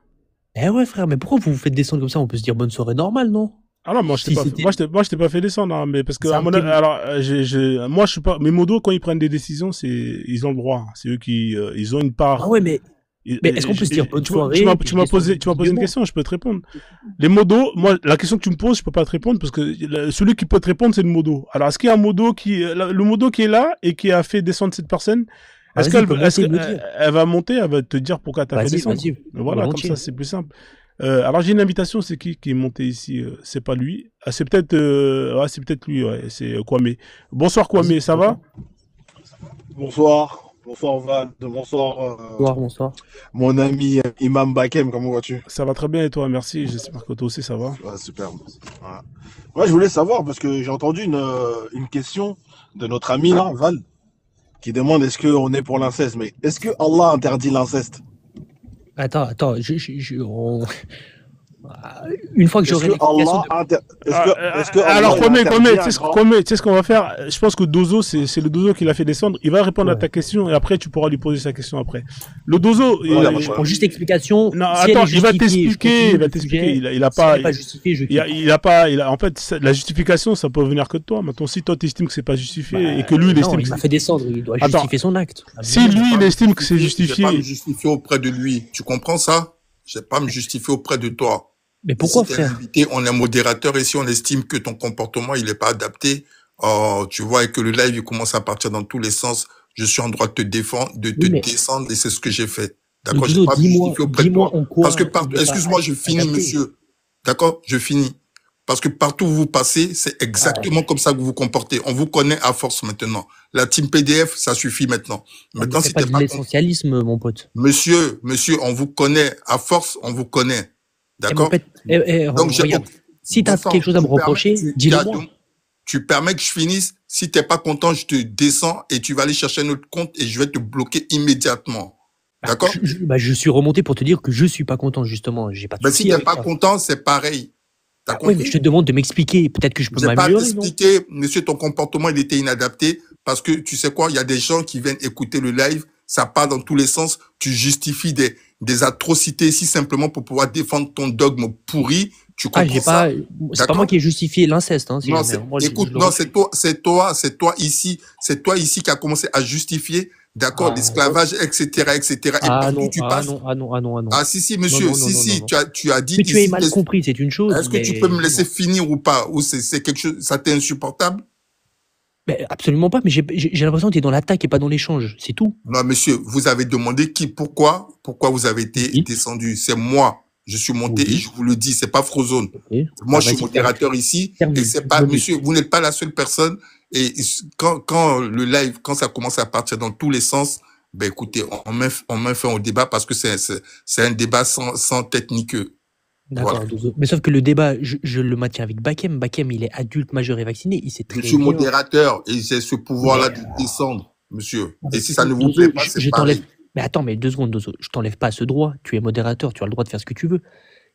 Speaker 3: Eh ouais frère, mais pourquoi vous vous faites descendre comme ça? On peut se dire bonne soirée normale, non?
Speaker 1: Ah non, moi je
Speaker 3: Si
Speaker 1: t'ai
Speaker 3: c'était...
Speaker 1: pas, je t'ai pas fait descendre, hein, mais parce que
Speaker 3: C'est
Speaker 1: à
Speaker 3: un
Speaker 1: mon
Speaker 3: petit-
Speaker 1: alors, moi je suis pas, mes modos quand ils prennent des décisions, ils ont le droit. C'est eux qui, ils ont une part.
Speaker 3: Ah ouais, mais est-ce qu'on peut se dire bonne soirée?
Speaker 1: Tu m'as posé une question, je peux te répondre. Les modos, moi, la question que tu me poses, je peux pas te répondre parce que celui qui peut te répondre, c'est le modo. Alors, est-ce qu'il y a un modo le modo qui est là et qui a fait descendre cette personne? Est-ce qu'elle va monter, elle va te dire pourquoi t'as fait descendre? Voilà, volontiers. Comme ça, c'est plus simple. Alors, j'ai une invitation, c'est qui est monté ici? C'est pas lui. Ah, c'est peut-être, ouais, c'est peut-être lui, ouais, c'est Kwame. Bonsoir Kwame, ça va?
Speaker 4: Bonsoir. Bonsoir Val,
Speaker 3: bonsoir.
Speaker 4: Mon ami Imam Bakem, comment vas-tu?
Speaker 1: Ça va très bien et toi, merci, j'espère que toi aussi ça va.
Speaker 4: Ouais, super. Ouais. Ouais, je voulais savoir, parce que j'ai entendu une question de notre ami là, Val, qui demande est-ce qu'on est pour l'inceste, mais est-ce que Allah interdit l'inceste?
Speaker 3: Attends, Une fois que
Speaker 4: Est-ce
Speaker 3: j'aurai
Speaker 4: que
Speaker 3: l'explication
Speaker 4: Allah
Speaker 3: de...
Speaker 4: inter... est-ce que Allah,
Speaker 1: Alors,
Speaker 4: il
Speaker 1: Kwame,
Speaker 4: interdit un
Speaker 1: tu sais
Speaker 4: grand...
Speaker 1: tu sais ce qu'on va faire? Je pense que Dozo, c'est le Dozo qui l'a fait descendre. Il va répondre à
Speaker 3: Ouais.
Speaker 1: ta question et après, tu pourras lui poser sa question après. Le Dozo,
Speaker 4: Ouais,
Speaker 3: Voilà,
Speaker 4: bah,
Speaker 3: je
Speaker 4: bah,
Speaker 3: prends juste l'explication.
Speaker 1: non,
Speaker 3: Si elle
Speaker 1: attends,
Speaker 3: est
Speaker 1: il va
Speaker 3: justifiée, je
Speaker 1: t'expliquer,
Speaker 3: continue
Speaker 1: il va
Speaker 3: le
Speaker 1: t'expliquer.
Speaker 3: sujet.
Speaker 1: Il a
Speaker 3: Si elle
Speaker 1: pas,
Speaker 3: n'est pas justifiée, je quitte.
Speaker 1: en fait, la justification, ça peut venir que de toi. Maintenant, si toi, t'estimes que c'est pas justifié et que lui, il
Speaker 3: Non,
Speaker 1: estime
Speaker 3: il
Speaker 1: que
Speaker 3: m'a
Speaker 1: c'est...
Speaker 3: fait descendre, il doit
Speaker 1: Attends,
Speaker 3: justifier son acte.
Speaker 1: si
Speaker 2: J'ai
Speaker 1: lui,
Speaker 2: pas
Speaker 1: il
Speaker 2: me
Speaker 1: estime que c'est
Speaker 2: justifier, j'ai pas me
Speaker 1: justifié,
Speaker 2: justifier auprès de lui. Tu comprends ça? J'ai pas me justifier auprès de toi.
Speaker 3: Mais
Speaker 2: Et
Speaker 3: pourquoi,
Speaker 2: si t'es
Speaker 3: frère?
Speaker 2: invité, on est modérateur et si on estime que ton comportement il est pas adapté, tu vois, et que le live il commence à partir dans tous les sens, je suis en droit de te défendre, de te
Speaker 3: Oui, mais
Speaker 2: descendre et c'est ce que j'ai fait.
Speaker 3: le
Speaker 2: D'accord? J'ai
Speaker 3: Dodo,
Speaker 2: pas me justifier auprès de
Speaker 3: dis-moi
Speaker 2: toi.
Speaker 3: en quoi
Speaker 2: Parce que
Speaker 3: il n'est pas
Speaker 2: excuse-moi, je finis,
Speaker 3: adapté.
Speaker 2: monsieur. D'accord? Je finis. Parce que partout où vous passez, c'est exactement comme ça que vous vous comportez. On vous connaît à force maintenant. La team PDF, ça suffit maintenant.
Speaker 3: Non, mais
Speaker 2: Maintenant,
Speaker 3: c'est
Speaker 2: si
Speaker 3: pas
Speaker 2: t'es
Speaker 3: de
Speaker 2: pas
Speaker 3: l'essentialisme, mon pote.
Speaker 2: monsieur, on vous connaît à force, on vous connaît.
Speaker 3: Et mon
Speaker 2: D'accord?
Speaker 3: pote,
Speaker 2: Donc,
Speaker 3: regarde, si tu as
Speaker 2: Vincent,
Speaker 3: quelque chose à me
Speaker 2: tu permets,
Speaker 3: reprocher, dis-le moi.
Speaker 2: tu permets que je finisse. Si t'es pas content, je te descends et tu vas aller chercher un autre compte et je vais te bloquer immédiatement. D'accord?
Speaker 3: Je suis remonté pour te dire que je suis pas content, justement. J'ai pas de
Speaker 2: Ben, si
Speaker 3: souci
Speaker 2: t'es
Speaker 3: avec
Speaker 2: pas
Speaker 3: ça.
Speaker 2: content, c'est pareil. T'as
Speaker 3: Ouais, mais
Speaker 2: compris?
Speaker 3: je te demande de m'expliquer. Peut-être que je peux
Speaker 2: J'ai pas à
Speaker 3: m'améliorer, non?
Speaker 2: t'expliquer, monsieur, ton comportement, il était inadapté parce que tu sais quoi, il y a des gens qui viennent écouter le live, ça part dans tous les sens, tu justifies des atrocités ici simplement pour pouvoir défendre ton dogme pourri. Tu
Speaker 3: Ah,
Speaker 2: comprends ça?
Speaker 3: c'est pas
Speaker 2: D'accord?
Speaker 3: moi qui ai justifié l'inceste, hein, si
Speaker 2: Non,
Speaker 3: jamais. Moi,
Speaker 2: écoute,
Speaker 3: je le
Speaker 2: non,
Speaker 3: refuse.
Speaker 2: c'est toi ici qui a commencé à justifier, d'accord,
Speaker 3: Ah,
Speaker 2: l'esclavage, etc., etc. Et
Speaker 3: ah
Speaker 2: partout
Speaker 3: non,
Speaker 2: tu
Speaker 3: ah
Speaker 2: passes.
Speaker 3: non, ah non, ah non, ah non.
Speaker 2: Ah, si,
Speaker 3: Non,
Speaker 2: monsieur,
Speaker 3: non, non, non, non, non.
Speaker 2: tu as dit
Speaker 3: Que tu aies
Speaker 2: ici,
Speaker 3: mal compris, c'est une chose,
Speaker 2: est-ce que tu
Speaker 3: mais
Speaker 2: peux me
Speaker 3: non,
Speaker 2: laisser
Speaker 3: non.
Speaker 2: finir ou pas? Ou c'est quelque chose, ça t'est insupportable?
Speaker 3: Mais absolument pas, mais j'ai l'impression que tu es dans l'attaque et pas dans l'échange, c'est tout.
Speaker 2: Non, monsieur, vous avez demandé pourquoi vous avez été
Speaker 3: Oui.
Speaker 2: descendu. C'est moi. Je suis monté
Speaker 3: Oui.
Speaker 2: et je vous le dis, c'est pas Frozone.
Speaker 3: Ok.
Speaker 2: Moi,
Speaker 3: Ah,
Speaker 2: je suis
Speaker 3: vas-y,
Speaker 2: modérateur ici
Speaker 3: termine.
Speaker 2: et c'est pas,
Speaker 3: Je me
Speaker 2: monsieur, vous n'êtes pas la seule personne. Et quand le live, quand ça commence à partir dans tous les sens, ben écoutez, on met fin au débat parce que c'est un débat sans tête ni queue.
Speaker 3: D'accord,
Speaker 2: Voilà.
Speaker 3: Dozo. Mais sauf que le débat, je le maintiens avec Bakem. Bakem, il est adulte, majeur et vacciné. Il sait
Speaker 2: Je
Speaker 3: très
Speaker 2: suis
Speaker 3: bien.
Speaker 2: modérateur et j'ai ce pouvoir-là
Speaker 3: Mais,
Speaker 2: de descendre, monsieur.
Speaker 3: Non,
Speaker 2: Et
Speaker 3: mais
Speaker 2: si ça ne vous
Speaker 3: Dozo,
Speaker 2: plaît pas,
Speaker 3: je
Speaker 2: c'est
Speaker 3: t'enlève.
Speaker 2: pareil.
Speaker 3: Mais attends, mais 2 secondes, Dozo. Je t'enlève pas ce droit. Tu es modérateur, tu as le droit de faire ce que tu veux.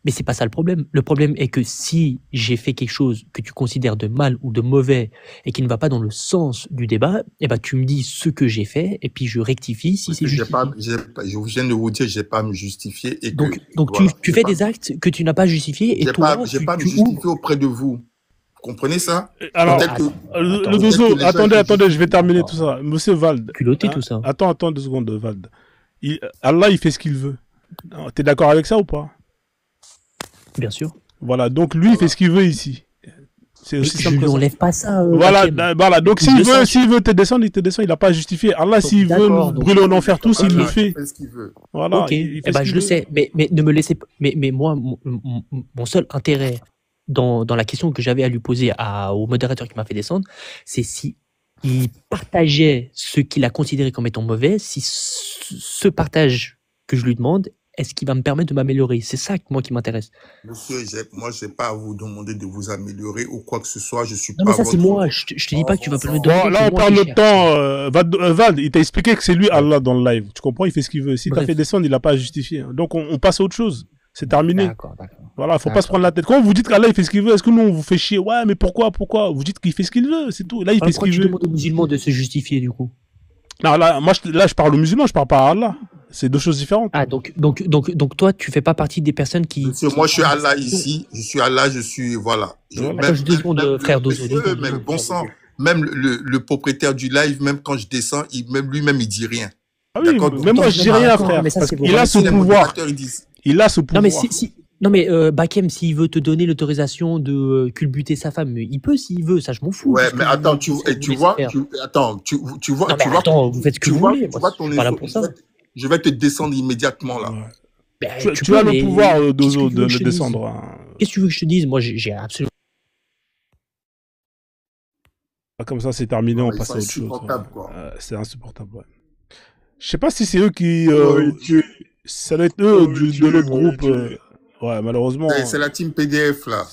Speaker 3: Mais c'est pas ça le problème. Le problème est que si j'ai fait quelque chose que tu considères de mal ou de mauvais et qui ne va pas dans le sens du débat, eh ben tu me dis ce que j'ai fait et puis je rectifie si c'est justifié.
Speaker 2: Je viens de vous dire, j'ai pas à me justifier et
Speaker 3: Donc
Speaker 2: voilà.
Speaker 3: tu fais des actes que tu n'as pas justifiés et
Speaker 2: j'ai
Speaker 3: toi,
Speaker 2: pas à me
Speaker 3: tu
Speaker 2: justifier
Speaker 3: ouvres.
Speaker 2: auprès de vous. Vous comprenez ça?
Speaker 1: alors,
Speaker 2: Peut-être que,
Speaker 1: le
Speaker 3: Attends,
Speaker 1: Dozo,
Speaker 2: peut-être que les gens
Speaker 1: attendez, je vais terminer
Speaker 3: Attends.
Speaker 1: tout ça. Monsieur Vald.
Speaker 3: Culotté
Speaker 1: hein,
Speaker 3: tout ça.
Speaker 1: Attends 2 secondes, Vald. Allah, il fait ce qu'il veut. T'es d'accord avec ça ou pas?
Speaker 3: Bien sûr.
Speaker 1: Voilà, donc lui, il fait ce qu'il veut ici. C'est
Speaker 3: Mais
Speaker 1: aussi
Speaker 3: je
Speaker 1: simple
Speaker 3: lui
Speaker 1: que ça.
Speaker 3: enlève pas ça.
Speaker 1: Voilà,
Speaker 3: Bakem.
Speaker 1: voilà. Donc
Speaker 3: Que je le sache.
Speaker 1: s'il veut te descendre, il te descend. Il n'a pas à justifier. Allah, s'il veut
Speaker 3: D'accord,
Speaker 1: nous
Speaker 3: donc-
Speaker 1: brûler en enfer tous, il le
Speaker 2: voilà,
Speaker 1: fait.
Speaker 2: il fait ce qu'il veut.
Speaker 1: Voilà.
Speaker 3: Ok,
Speaker 1: il fait
Speaker 3: eh
Speaker 1: ce
Speaker 3: ben,
Speaker 1: qu'il
Speaker 3: je le
Speaker 1: veut.
Speaker 3: sais, mais ne me laissez pas. Mais moi, mon seul intérêt dans la question que j'avais à lui poser au modérateur qui m'a fait descendre, c'est si il partageait ce qu'il a considéré comme étant mauvais, si ce partage que je lui demande, est-ce qu'il va me permettre de m'améliorer? C'est ça moi qui m'intéresse.
Speaker 2: Monsieur, moi, j'ai pas à vous demander de vous améliorer ou quoi que ce soit. Je suis
Speaker 3: Non,
Speaker 2: pas
Speaker 3: mais ça, c'est
Speaker 2: votre...
Speaker 3: moi. Je te dis pas que tu vas me le
Speaker 2: Bon,
Speaker 3: demander.
Speaker 1: Bon, là,
Speaker 3: c'est
Speaker 1: on
Speaker 3: moi
Speaker 1: perd
Speaker 3: qui
Speaker 1: notre
Speaker 3: cherche.
Speaker 1: temps. Vald, il t'a expliqué que c'est lui Allah dans le live. Tu comprends? Il fait ce qu'il veut. Si t'as
Speaker 3: Bref.
Speaker 1: fait descendre, il n'a pas à justifier. Donc, on passe à autre chose. C'est terminé.
Speaker 3: D'accord.
Speaker 1: Voilà, faut pas se prendre la tête. Quand vous dites qu'Allah, il fait ce qu'il veut, est-ce que nous, on vous fait chier? Ouais, mais pourquoi? Vous dites qu'il fait ce qu'il veut, c'est tout. Là, il fait
Speaker 3: Alors,
Speaker 1: ce
Speaker 3: pourquoi
Speaker 1: qu'il
Speaker 3: tu
Speaker 1: veut.
Speaker 3: demandes aux musulmans de se justifier du coup?
Speaker 1: Non, là, je parle aux musulmans, je parle pas à Allah. C'est 2 choses différentes.
Speaker 3: Ah, donc toi, tu fais pas partie des personnes qui.
Speaker 2: Monsieur, moi, je suis Allah ici. Je suis Allah, voilà.
Speaker 3: Attends, juste 2 secondes, frère Dozo.
Speaker 2: Même, bon sang. Même le propriétaire du live, même quand je descends, lui-même, il dit rien.
Speaker 1: Ah oui,
Speaker 2: D'accord,
Speaker 1: même moi, je dis rien,
Speaker 3: d'accord,
Speaker 1: frère.
Speaker 3: mais ça,
Speaker 1: Parce
Speaker 3: c'est
Speaker 1: qu'il a ce
Speaker 2: Si les
Speaker 1: pouvoir.
Speaker 2: modérateurs, ils disent,
Speaker 1: Il a ce pouvoir.
Speaker 3: Non mais Bakem, s'il veut te donner l'autorisation de culbuter sa femme, il peut s'il veut, ça je m'en fous.
Speaker 2: ouais,
Speaker 3: Parce
Speaker 2: mais
Speaker 3: que
Speaker 2: attends,
Speaker 3: vous
Speaker 2: tu
Speaker 3: laissez
Speaker 2: vois,
Speaker 3: faire.
Speaker 2: tu vois,
Speaker 3: Non mais attends, vous faites ce que vous voulez. Moi,
Speaker 2: ton
Speaker 3: je suis pas là
Speaker 2: info-
Speaker 3: pour ça.
Speaker 2: je vais te descendre immédiatement, là.
Speaker 1: Ouais.
Speaker 3: Ben,
Speaker 1: Tu as le
Speaker 3: mais
Speaker 1: pouvoir,
Speaker 3: qu'est-ce que
Speaker 1: Dozo,
Speaker 3: tu
Speaker 1: de
Speaker 3: veux que
Speaker 1: le
Speaker 3: je te dise
Speaker 1: descendre. Hein.
Speaker 3: Qu'est-ce que tu veux que je te dise? Moi, j'ai absolument.
Speaker 1: Comme ça, c'est terminé, on
Speaker 2: Ils
Speaker 1: passe
Speaker 2: sont
Speaker 1: à autre chose.
Speaker 2: insupportables, quoi.
Speaker 1: C'est insupportable, ouais. Je sais pas si c'est eux qui...
Speaker 2: tu-
Speaker 1: ça doit être eux
Speaker 2: Ouais,
Speaker 1: de
Speaker 2: tu-
Speaker 1: notre
Speaker 2: ouais,
Speaker 1: groupe.
Speaker 2: tu-
Speaker 1: Ouais, malheureusement...
Speaker 2: C'est la team PDF, là.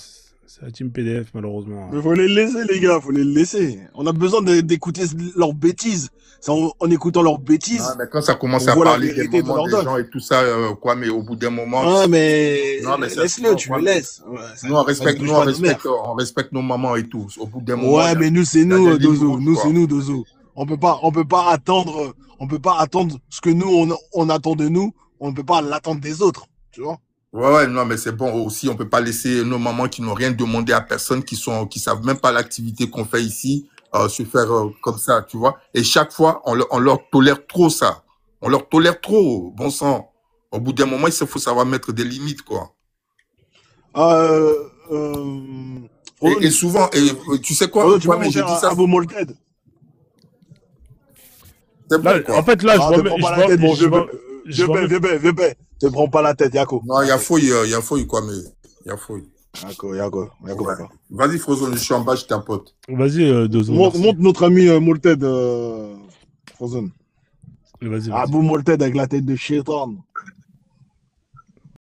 Speaker 1: C'est la team PDF, malheureusement.
Speaker 4: Mais faut les laisser, les gars, faut les laisser. On a besoin d'écouter leurs bêtises. C'est en écoutant leurs
Speaker 2: Non,
Speaker 4: bêtises,
Speaker 2: mais quand ça commence
Speaker 4: on
Speaker 2: à
Speaker 4: voit la
Speaker 2: parler des
Speaker 4: vérité de
Speaker 2: moments
Speaker 4: leur
Speaker 2: des
Speaker 4: dog.
Speaker 2: gens et tout ça, quoi, mais au bout d'un moment,
Speaker 4: Ah, mais
Speaker 2: non, mais ça,
Speaker 4: laisse-le, tu
Speaker 2: moi,
Speaker 4: le laisses. Ouais,
Speaker 2: nous, on
Speaker 4: ça ne
Speaker 2: respecte,
Speaker 4: touche
Speaker 2: nous,
Speaker 4: pas nos mères.
Speaker 2: on respecte nos mamans et tout. Au bout d'un moment,
Speaker 4: Ouais, mais nous, c'est
Speaker 2: il y a
Speaker 4: nous,
Speaker 2: des lignes
Speaker 4: Dozo.
Speaker 2: rouges,
Speaker 4: Nous, c'est
Speaker 2: quoi.
Speaker 4: nous, Dozo. On peut pas attendre ce que nous, on attend de nous. On ne peut pas l'attendre des autres. Tu vois?
Speaker 2: Ouais, non, mais c'est bon aussi. On peut pas laisser nos mamans qui n'ont rien demandé à personne, qui savent même pas l'activité qu'on fait ici, se faire comme ça, tu vois. Et chaque fois, on leur tolère trop ça. On leur tolère trop, bon sang. Au bout d'un moment, il faut savoir mettre des limites, quoi.
Speaker 4: Euh,
Speaker 2: Et souvent, tu sais quoi,
Speaker 4: Frodo, tu peux
Speaker 2: quoi, mais
Speaker 4: monter
Speaker 2: j'ai dit ça,
Speaker 4: à Abu Molted.
Speaker 2: c'est
Speaker 1: Là,
Speaker 2: bon, quoi.
Speaker 1: en fait, là,
Speaker 4: Ah, te prends pas la tête, mon vieux
Speaker 1: je
Speaker 4: vieux. Te prends pas la tête, Yako.
Speaker 2: Non, il y a fouille, quoi, mais il y a fouille.
Speaker 4: Yako,
Speaker 2: Ouais.
Speaker 4: papa.
Speaker 2: Vas-y, Frozone, je suis en bas, je t'apporte.
Speaker 1: Vas-y, Dozo.
Speaker 4: Montre notre ami Molted, Frozen.
Speaker 1: Vas-y.
Speaker 4: Abu Molted avec la tête de Shaitan.